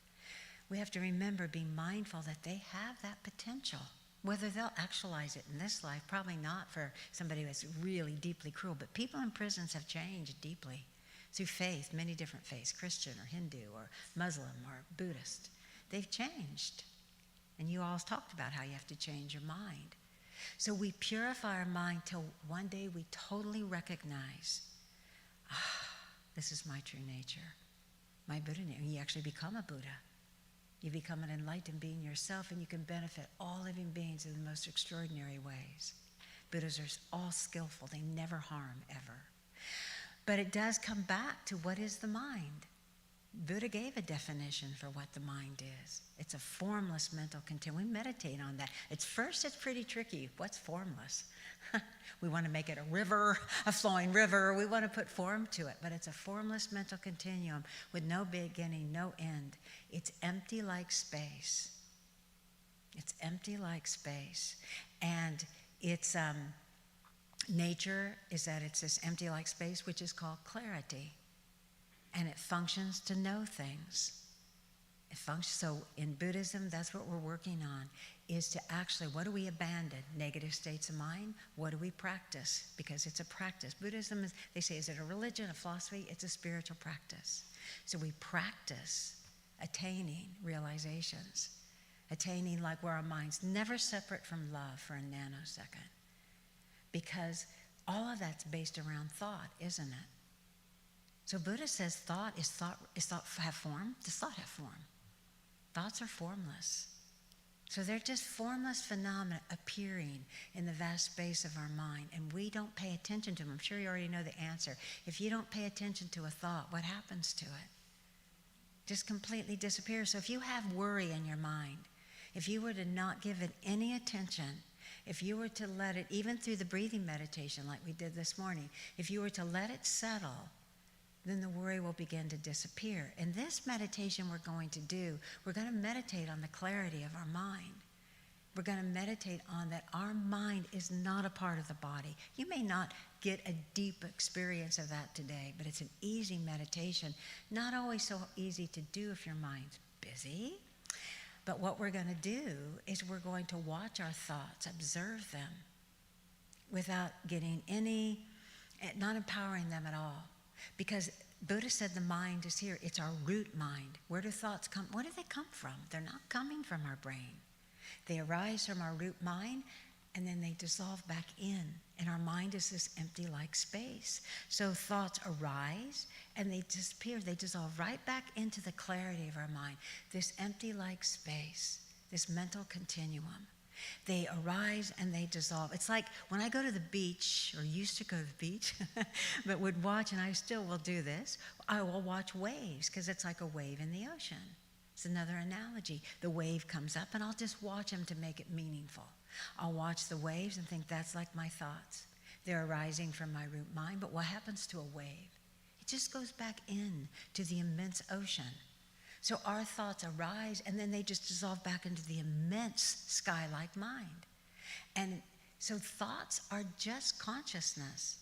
We have to remember, be mindful that they have that potential. Whether they'll actualize it in this life, probably not for somebody that's really deeply cruel, but people in prisons have changed deeply through faith, many different faiths, Christian or Hindu or Muslim or Buddhist. They've changed. And you all talked about how you have to change your mind. So we purify our mind till one day we totally recognize, this is my true nature, my Buddha nature. You actually become a Buddha. You become an enlightened being yourself, and you can benefit all living beings in the most extraordinary ways. Buddhas are all skillful. They never harm, ever. But it does come back to what is the mind. Buddha gave a definition for what the mind is. It's a formless mental continuum. We meditate on that. It's pretty tricky. What's formless? We want to make it a river, a flowing river. We want to put form to it, but it's a formless mental continuum with no beginning, no end. It's empty like space. It's empty like space. And its nature is that it's this empty like space, which is called clarity. And it functions to know things. So in Buddhism, that's what we're working on, is to actually, what do we abandon? Negative states of mind. What do we practice? Because it's a practice. Buddhism is, they say, is it a religion, a philosophy? It's a spiritual practice. So we practice attaining realizations, attaining like where our mind's never separate from love for a nanosecond. Because all of that's based around thought, isn't it? So Buddha says thought have form? Does thought have form? Thoughts are formless. So they're just formless phenomena appearing in the vast space of our mind, and we don't pay attention to them. I'm sure you already know the answer. If you don't pay attention to a thought, what happens to it? Just completely disappears. So if you have worry in your mind, if you were to not give it any attention, if you were to let it, even through the breathing meditation like we did this morning, if you were to let it settle, then the worry will begin to disappear. In this meditation we're going to do, we're going to meditate on the clarity of our mind. We're going to meditate on that our mind is not a part of the body. You may not get a deep experience of that today, but it's an easy meditation. Not always so easy to do if your mind's busy. But what we're going to do is we're going to watch our thoughts, observe them, without getting not empowering them at all. Because Buddha said the mind is here. It's our root mind. Where do thoughts come? Where do they come from? They're not coming from our brain. They arise from our root mind, and then they dissolve back in. And our mind is this empty like space. So thoughts arise, and they disappear. They dissolve right back into the clarity of our mind, this empty like space, this mental continuum. They arise and they dissolve. It's like when I go to the beach, or used to go to the beach, but would watch, and I still will do this, I will watch waves, because it's like a wave in the ocean. It's another analogy. The wave comes up, and I'll just watch them to make it meaningful. I'll watch the waves and think that's like my thoughts. They're arising from my root mind, but what happens to a wave? It just goes back in to the immense ocean. So our thoughts arise, and then they just dissolve back into the immense sky-like mind. And so thoughts are just consciousness.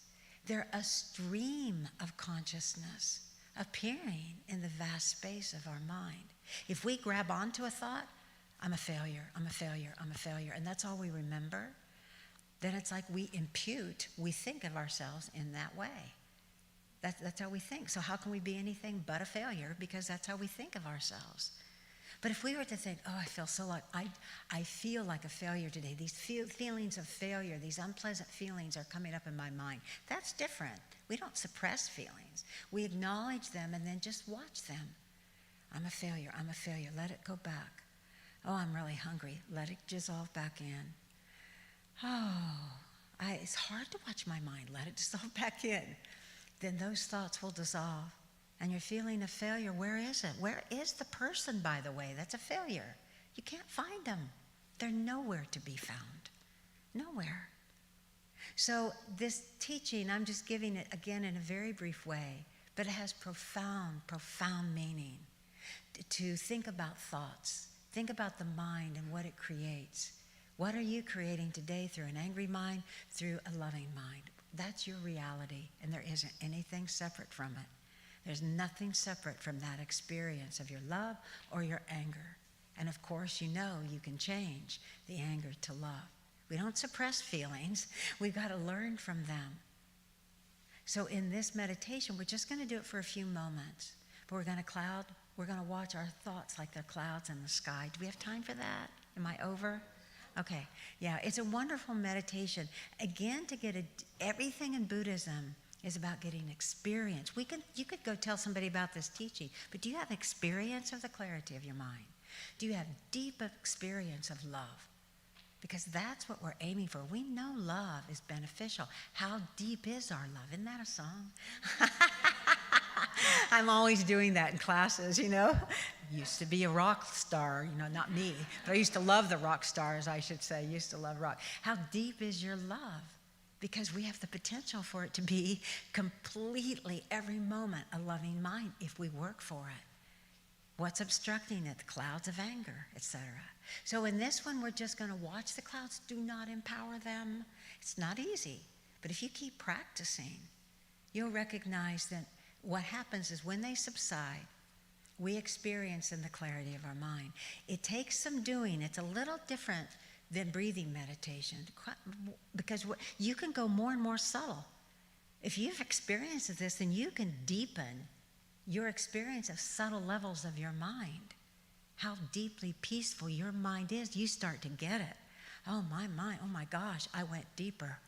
They're a stream of consciousness appearing in the vast space of our mind. If we grab onto a thought, I'm a failure, I'm a failure, I'm a failure, and that's all we remember, then it's like we think of ourselves in that way. That's how we think. So how can we be anything but a failure? Because that's how we think of ourselves. But if we were to think, oh, I feel like a failure today. These feelings of failure, these unpleasant feelings are coming up in my mind. That's different. We don't suppress feelings. We acknowledge them and then just watch them. I'm a failure. I'm a failure. Let it go back. Oh, I'm really hungry. Let it dissolve back in. Oh, it's hard to watch my mind. Let it dissolve back in. Then those thoughts will dissolve. And your feeling of failure, where is it? Where is the person, by the way? That's a failure. You can't find them. They're nowhere to be found. Nowhere. So this teaching, I'm just giving it again in a very brief way, but it has profound, profound meaning. To think about thoughts. Think about the mind and what it creates. What are you creating today through an angry mind, through a loving mind? That's your reality, and there isn't anything separate from it. There's nothing separate from that experience of your love or your anger. And of course, you know you can change the anger to love. We don't suppress feelings. We've got to learn from them. So in this meditation, we're just going to do it for a few moments. But we're going to watch our thoughts like they're clouds in the sky. Do we have time for that? Am I over? Okay. Yeah, it's a wonderful meditation. Again, everything in Buddhism is about getting experience. You could go tell somebody about this teaching, but do you have experience of the clarity of your mind? Do you have deep experience of love? Because that's what we're aiming for. We know love is beneficial. How deep is our love? Isn't that a song? I'm always doing that in classes, Used to be a rock star, not me, but I used to love the rock stars, I should say. Used to love rock. How deep is your love? Because we have the potential for it to be completely, every moment, a loving mind if we work for it. What's obstructing it? The clouds of anger, etc. So in this one, we're just going to watch the clouds. Do not empower them. It's not easy. But if you keep practicing, you'll recognize that what happens is when they subside, we experience in the clarity of our mind. It takes some doing. It's a little different than breathing meditation, because you can go more and more subtle. If you've experienced this, then you can deepen your experience of subtle levels of your mind. How deeply peaceful your mind is, you start to get it. Oh, my mind, oh my gosh, I went deeper.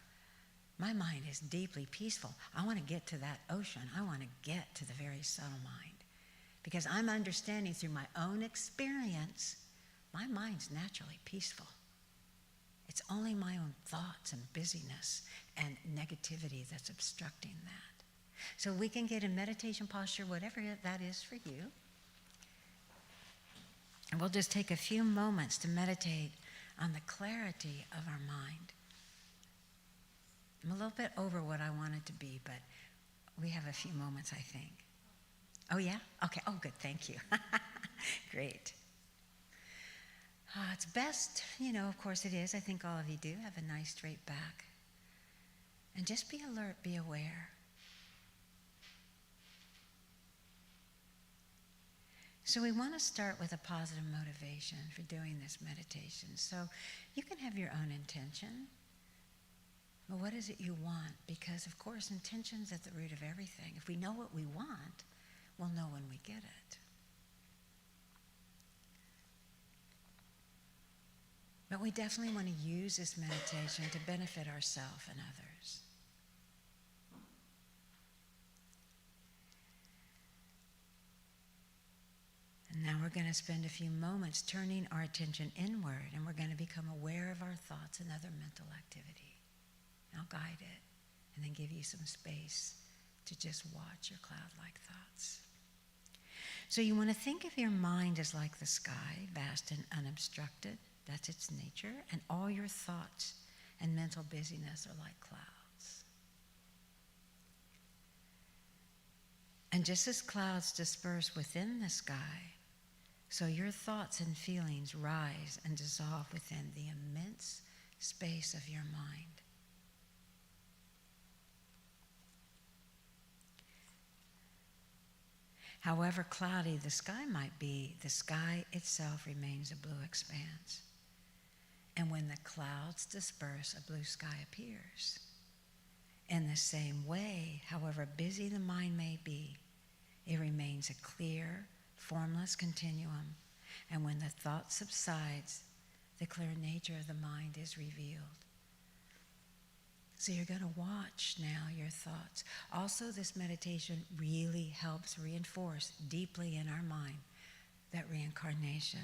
My mind is deeply peaceful. I want to get to that ocean. I want to get to the very subtle mind. Because I'm understanding through my own experience, my mind's naturally peaceful. It's only my own thoughts and busyness and negativity that's obstructing that. So we can get in meditation posture, whatever that is for you. And we'll just take a few moments to meditate on the clarity of our mind. I'm a little bit over what I wanted to be, but we have a few moments, I think. Oh, yeah? Okay. Oh, good. Thank you. Great. It's best, of course it is. I think all of you do have a nice straight back. And just be alert, be aware. So we want to start with a positive motivation for doing this meditation. So you can have your own intention. But what is it you want? Because, of course, intention's at the root of everything. If we know what we want, we'll know when we get it. But we definitely want to use this meditation to benefit ourselves and others. And now we're going to spend a few moments turning our attention inward, and we're going to become aware of our thoughts and other mental activity. I'll guide it and then give you some space to just watch your cloud-like thoughts. So you want to think of your mind as like the sky, vast and unobstructed. That's its nature. And all your thoughts and mental busyness are like clouds. And just as clouds disperse within the sky, so your thoughts and feelings rise and dissolve within the immense space of your mind. However cloudy the sky might be, the sky itself remains a blue expanse. And when the clouds disperse, a blue sky appears. In the same way, however busy the mind may be, it remains a clear, formless continuum. And when the thought subsides, the clear nature of the mind is revealed. So you're going to watch now your thoughts. Also, this meditation really helps reinforce deeply in our mind that reincarnation,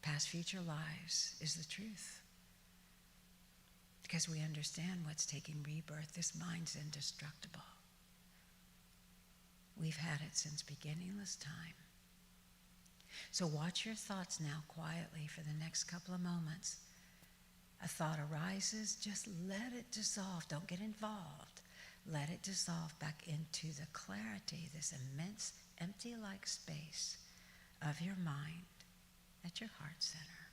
past, future lives, is the truth. Because we understand what's taking rebirth. This mind's indestructible. We've had it since beginningless time. So watch your thoughts now quietly for the next couple of moments. A thought arises, just let it dissolve. Don't get involved. Let it dissolve back into the clarity, this immense, empty-like space of your mind at your heart center.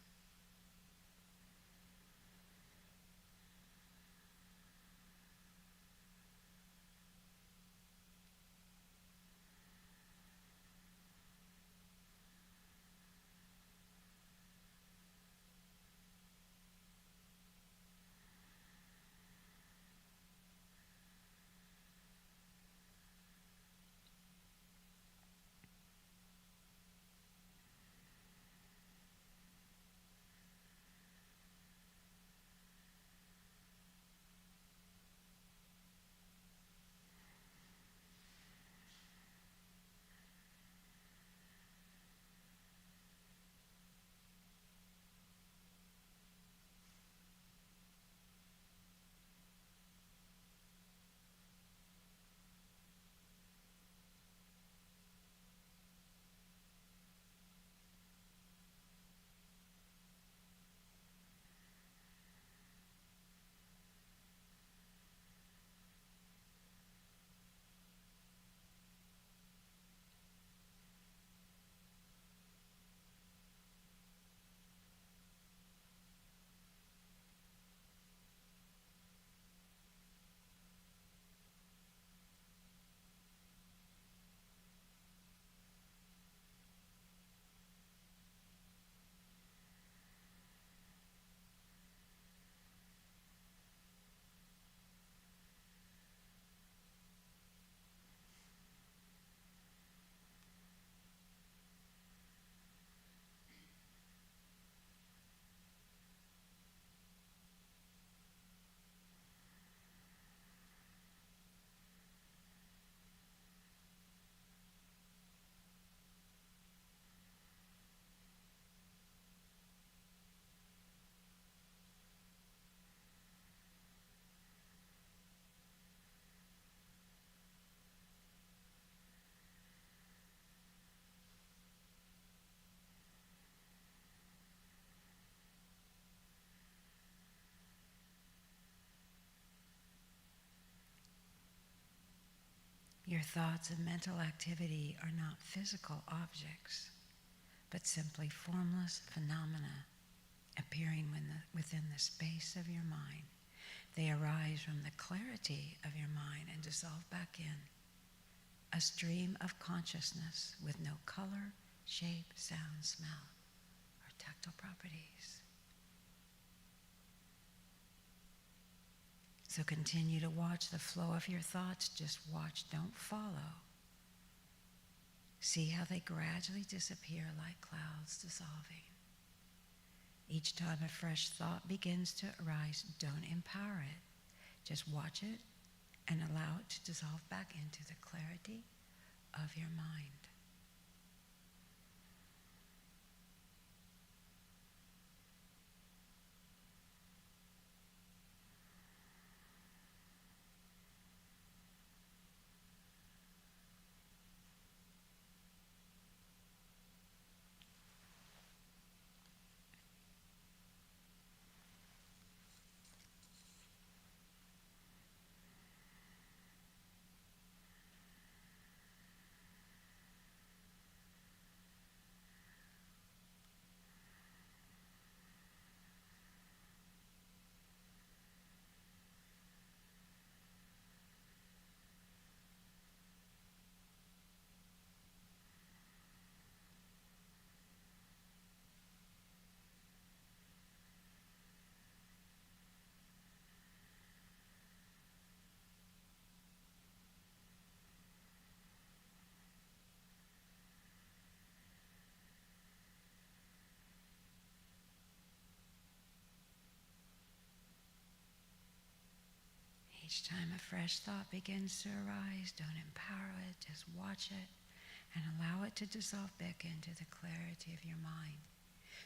Your thoughts and mental activity are not physical objects, but simply formless phenomena appearing within the space of your mind. They arise from the clarity of your mind and dissolve back in, a stream of consciousness with no color, shape, sound, smell, or tactile properties. So continue to watch the flow of your thoughts. Just watch, don't follow. See how they gradually disappear like clouds dissolving. Each time a fresh thought begins to arise, don't empower it. Just watch it and allow it to dissolve back into the clarity of your mind. Each time a fresh thought begins to arise, don't empower it, just watch it and allow it to dissolve back into the clarity of your mind.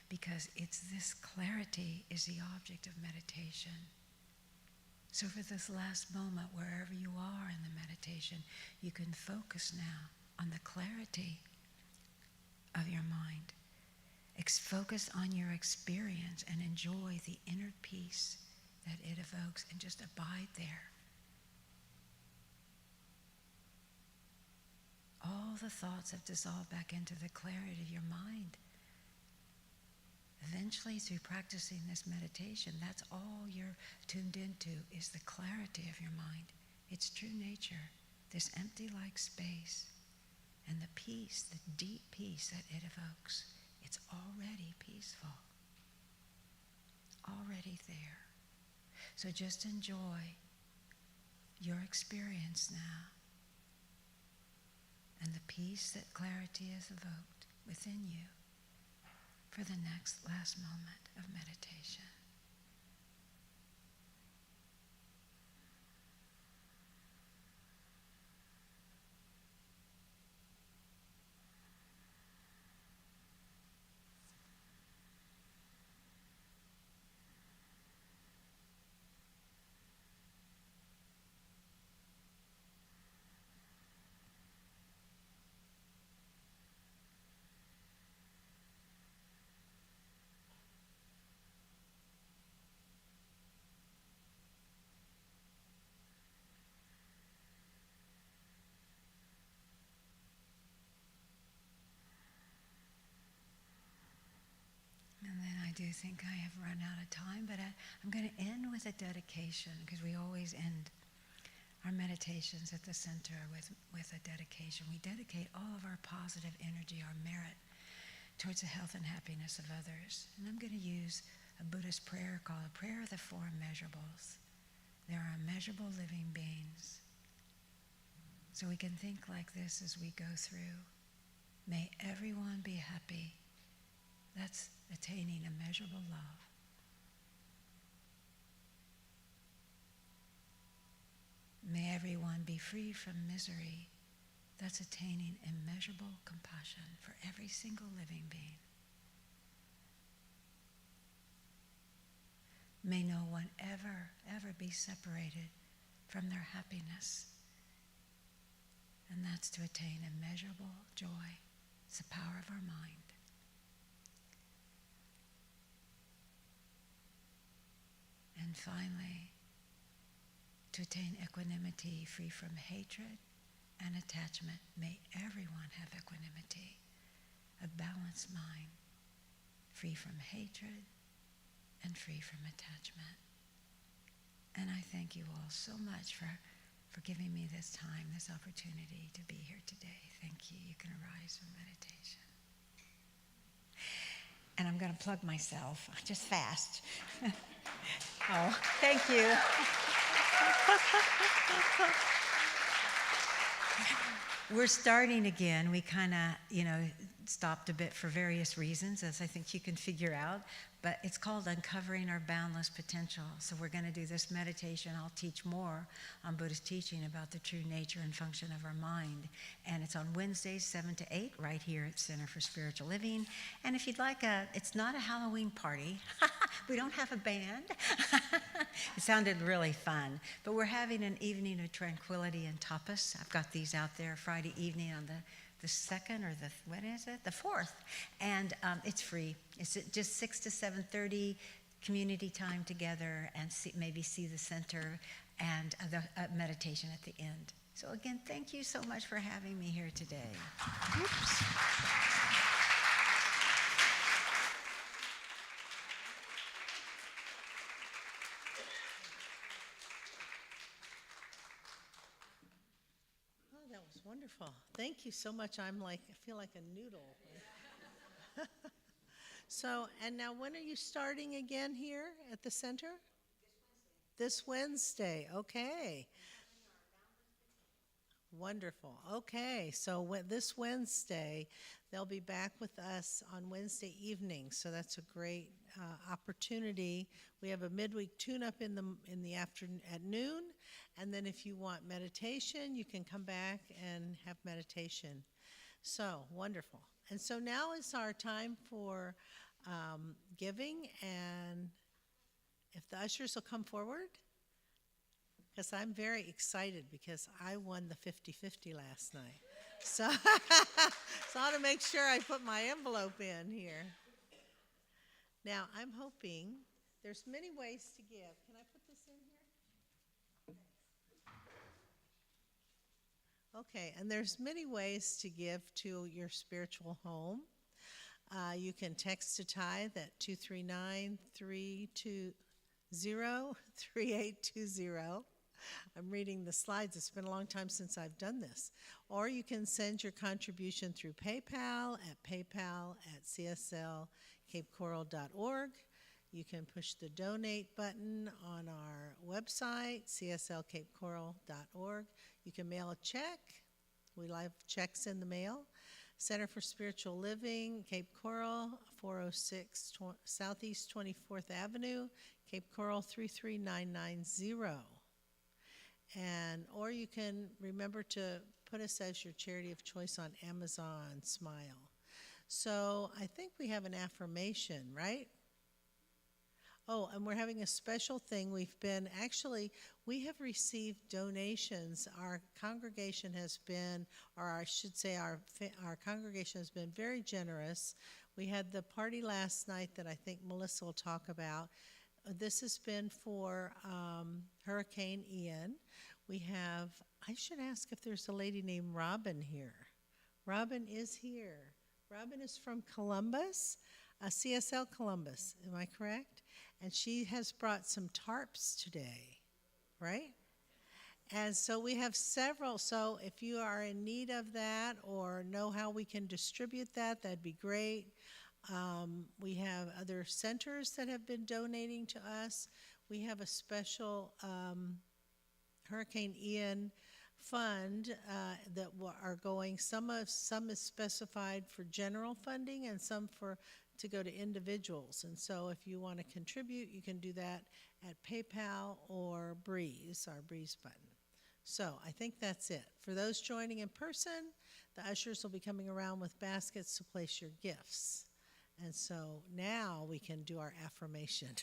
Because it's this clarity is the object of meditation. So for this last moment, wherever you are in the meditation, you can focus now on the clarity of your mind. Focus on your experience and enjoy the inner peace that it evokes, and just abide there. All the thoughts have dissolved back into the clarity of your mind. Eventually, through practicing this meditation, that's all you're tuned into, is the clarity of your mind, its true nature, this empty-like space, and the peace, the deep peace that it evokes. It's already peaceful, already there. So just enjoy your experience now and the peace that clarity has evoked within you for the last moment of meditation. And then I do think I have run out of time, but I'm going to end with a dedication, because we always end our meditations at the center with a dedication. We dedicate all of our positive energy, our merit, towards the health and happiness of others. And I'm going to use a Buddhist prayer called a Prayer of the Four Immeasurables. There are immeasurable living beings. So we can think like this as we go through. May everyone be happy. That's attaining immeasurable love. May everyone be free from misery. That's attaining immeasurable compassion for every single living being. May no one ever be separated from their happiness. And that's to attain immeasurable joy. It's the power of our mind. And finally, to attain equanimity free from hatred and attachment. May everyone have equanimity, a balanced mind, free from hatred and free from attachment. And I thank you all so much for giving me this time, this opportunity to be here today. Thank you. You can arise from meditation. And I'm going to plug myself, just fast. Oh, thank you. We're starting again. We kind of, stopped a bit for various reasons, as I think you can figure out. But it's called Uncovering Our Boundless Potential. So we're going to do this meditation. I'll teach more on Buddhist teaching about the true nature and function of our mind. And it's on Wednesdays, 7 to 8, right here at Center for Spiritual Living. And if you'd like it's not a Halloween party. We don't have a band. It sounded really fun. But we're having an evening of tranquility and tapas. I've got these out there Friday evening on the 2nd or the 4th. And it's free. It's just 6 to 7:30 community time together, and maybe see the center and the meditation at the end. So again, thank you so much for having me here today. Oops. Oh, that was wonderful. Thank you so much. I feel like a noodle. So, and now when are you starting again here at the center? This Wednesday. Okay. Wonderful. Okay, so this Wednesday, they'll be back with us on Wednesday evening. So that's a great opportunity. We have a midweek tune-up in the afternoon at noon, and then if you want meditation, you can come back and have meditation. So wonderful. And so now is our time for giving, and if the ushers will come forward. Because I'm very excited because I won the 50-50 last night. So, so I ought to make sure I put my envelope in here. Now, I'm hoping there's many ways to give. Can I put this in here? Okay, and there's many ways to give to your spiritual home. You can text a tithe at 239-320-3820. I'm reading the slides. It's been a long time since I've done this. Or you can send your contribution through PayPal at paypal@cslcapecoral.org. You can push the donate button on our website, cslcapecoral.org. You can mail a check. We leave checks in the mail. Center for Spiritual Living, Cape Coral, 406 Southeast 24th Avenue, Cape Coral 33990. Or you can remember to put us as your charity of choice on Amazon Smile. So I think we have an affirmation, right? Oh, and we're having a special thing. We have received donations. Our congregation has been, or I should say our congregation has been very generous. We had the party last night that I think Melissa will talk about. This has been for Hurricane Ian. I should ask if there's a lady named Robin here. Robin is here. Robin is from Columbus, CSL Columbus, am I correct? And she has brought some tarps today, right? And so we have several. So if you are in need of that or know how we can distribute that, that'd be great. We have other centers that have been donating to us. We have a special Hurricane Ian fund that are going. Some is specified for general funding and some to go to individuals. And so if you want to contribute, you can do that at PayPal or Breeze, our Breeze button. So I think that's it. For those joining in person, the ushers will be coming around with baskets to place your gifts. And so now we can do our affirmation.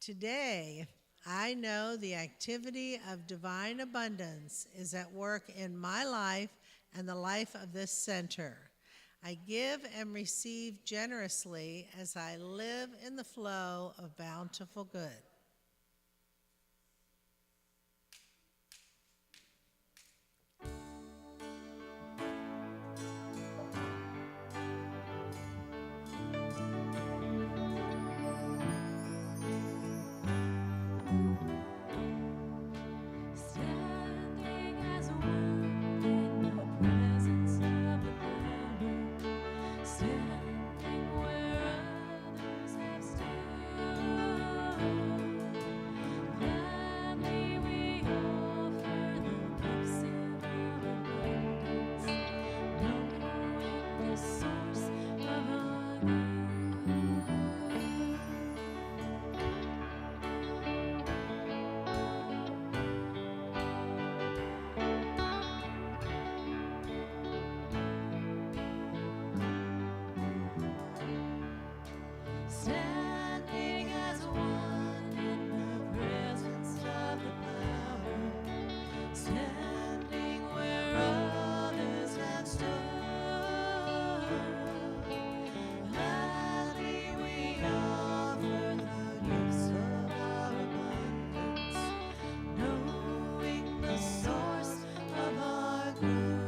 Today, I know the activity of divine abundance is at work in my life and the life of this center. I give and receive generously as I live in the flow of bountiful good. Standing as one in the presence of the Lord, standing where others have stood. Gladly we offer the gifts in our abundance, knowing the source of our good. Standing as one in the presence of the power, standing where others have stood. Gladly we offer the gifts of our abundance, knowing the source of our good.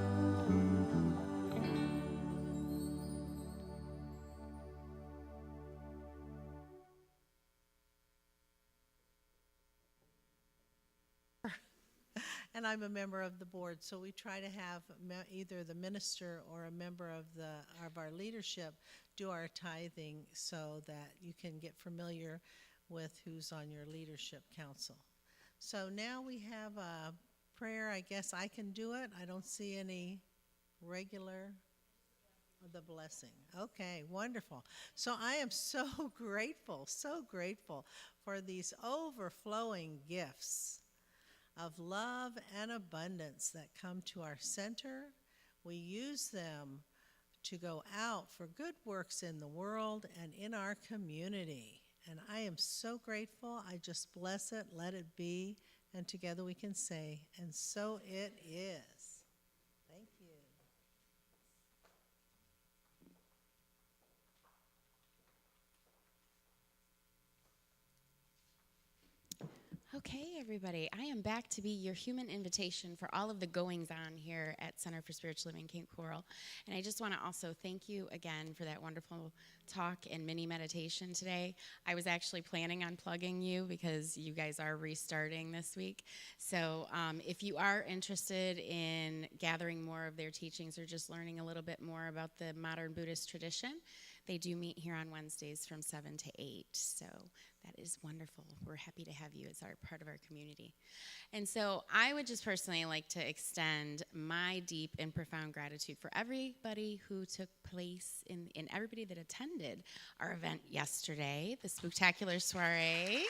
And I'm a member of the board, so we try to have either the minister or a member of our leadership do our tithing so that you can get familiar with who's on your leadership council. So now we have prayer, I guess I can do it. I don't see any regular. The blessing. Okay, wonderful. So I am so so grateful for these overflowing gifts of love and abundance that come to our center. We use them to go out for good works in the world and in our community. And I am so grateful. I just bless it, let it be, and together we can say, and so it is. Thank you. Okay, everybody, I am back to be your human invitation for all of the goings on here at Center for Spiritual Living Cape Coral. And I just want to also thank you again for that wonderful talk and mini meditation today. I was actually planning on plugging you because you guys are restarting this week. So if you are interested in gathering more of their teachings or just learning a little bit more about the modern Buddhist tradition, they do meet here on Wednesdays from 7 to 8. So that is wonderful. We're happy to have you as our part of our community. And so I would just personally like to extend my deep and profound gratitude for everybody who took place and everybody that attended our event yesterday, the Spooktacular Soiree.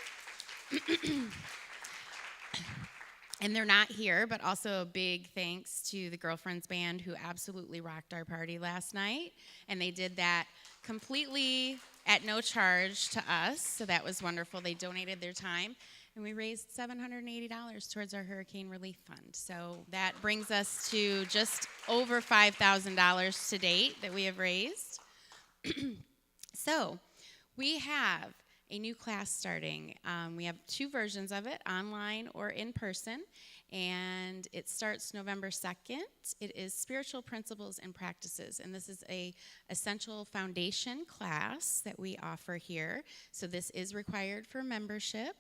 And they're not here, but also a big thanks to the Girlfriends Band who absolutely rocked our party last night. And they did that completely at no charge to us, so that was wonderful. They donated their time, and we raised $780 towards our hurricane relief fund. So that brings us to just over $5,000 to date that we have raised. So we have a new class starting. We have two versions of it, online or in person, and it starts November 2nd. It is Spiritual Principles and Practices, and this is a essential foundation class that we offer here. So this is required for membership,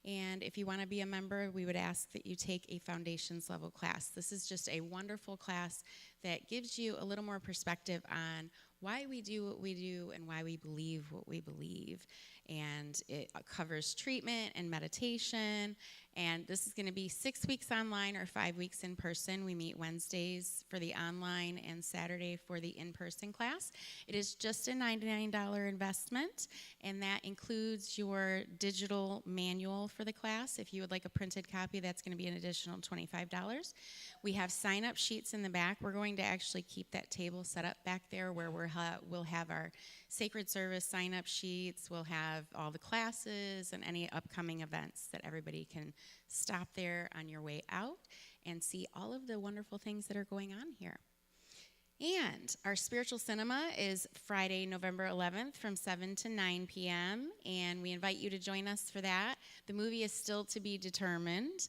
and if you want to be a member, we would ask that you take a foundations level class. This is just a wonderful class that gives you a little more perspective on why we do what we do and why we believe what we believe. And it covers treatment and meditation. And this is going to be 6 weeks online or 5 weeks in person. We meet Wednesdays for the online and Saturday for the in-person class. It is just a $99 investment, and that includes your digital manual for the class. If you would like a printed copy, that's going to be an additional $25. We have sign-up sheets in the back. We're going to actually keep that table set up back there where we'll have our sacred service sign-up sheets. We'll have all the classes and any upcoming events that everybody can stop there on your way out and see all of the wonderful things that are going on here. And our spiritual cinema is Friday, November 11th from 7 to 9 p.m., and we invite you to join us for that. The movie is still to be determined,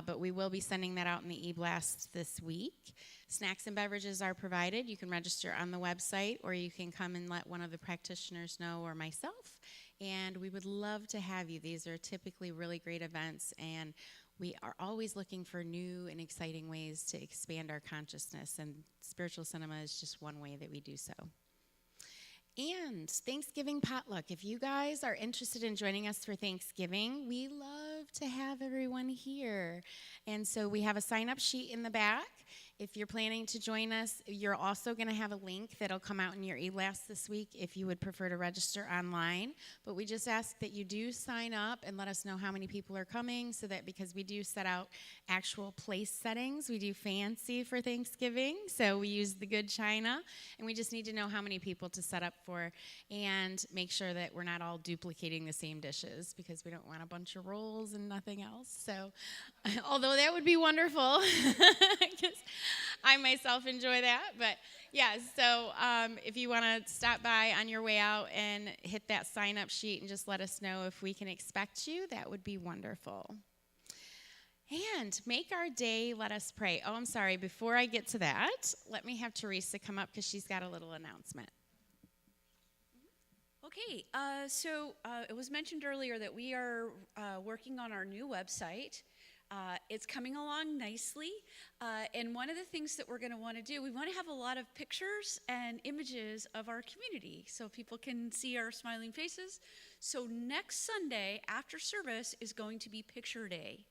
but we will be sending that out in the e-blast this week. Snacks and beverages are provided. You can register on the website, or you can come and let one of the practitioners know or myself, and we would love to have you. These are typically really great events, and we are always looking for new and exciting ways to expand our consciousness, and spiritual cinema is just one way that we do so. And Thanksgiving potluck. If you guys are interested in joining us for Thanksgiving, we love to have everyone here. And so we have a sign-up sheet in the back. If you're planning to join us, you're also going to have a link that'll come out in your e-blast this week if you would prefer to register online. But we just ask that you do sign up and let us know how many people are coming, so that, because we do set out actual place settings. We do fancy for Thanksgiving, so we use the good china, and we just need to know how many people to set up for and make sure that we're not all duplicating the same dishes, because we don't want a bunch of rolls and nothing else. So although that would be wonderful, because I myself enjoy that. But yeah, so if you want to stop by on your way out and hit that sign-up sheet and just let us know if we can expect you, that would be wonderful. And make our day, let us pray. Oh, I'm sorry, before I get to that, let me have Teresa come up because she's got a little announcement. Okay, so it was mentioned earlier that we are working on our new website. It's coming along nicely, and one of the things that we're going to want to do, we want to have a lot of pictures and images of our community so people can see our smiling faces. So next Sunday after service is going to be Picture Day.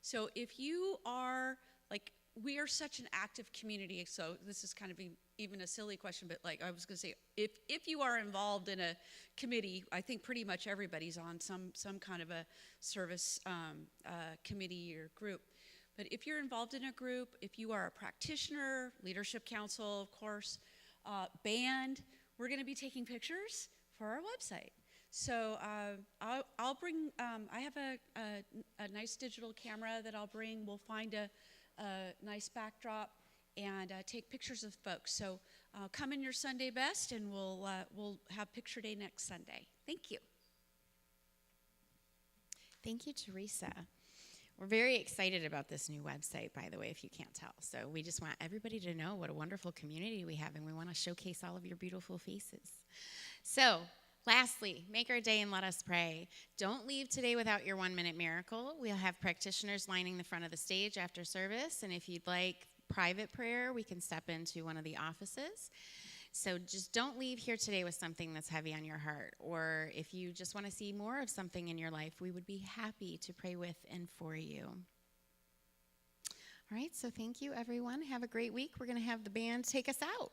So if you are, like, we are such an active community, so this is kind of even a silly question, but like I was going to say, if you are involved in a committee, I think pretty much everybody's on some kind of a service committee or group. But if you're involved in a group, if you are a practitioner, leadership council, of course, band, we're going to be taking pictures for our website. So I'll bring, I have a nice digital camera that I'll bring. We'll find a nice backdrop and take pictures of folks. So come in your Sunday best, and we'll have picture day next Sunday. Thank you. Thank you, Teresa. We're very excited about this new website, by the way, if you can't tell. So we just want everybody to know what a wonderful community we have, and we want to showcase all of your beautiful faces. So lastly, make our day and let us pray. Don't leave today without your 1-minute miracle. We'll have practitioners lining the front of the stage after service, and if you'd like private prayer, we can step into one of the offices. So just don't leave here today with something that's heavy on your heart. Or if you just want to see more of something in your life, we would be happy to pray with and for you. All right, so thank you, everyone. Have a great week. We're going to have the band take us out.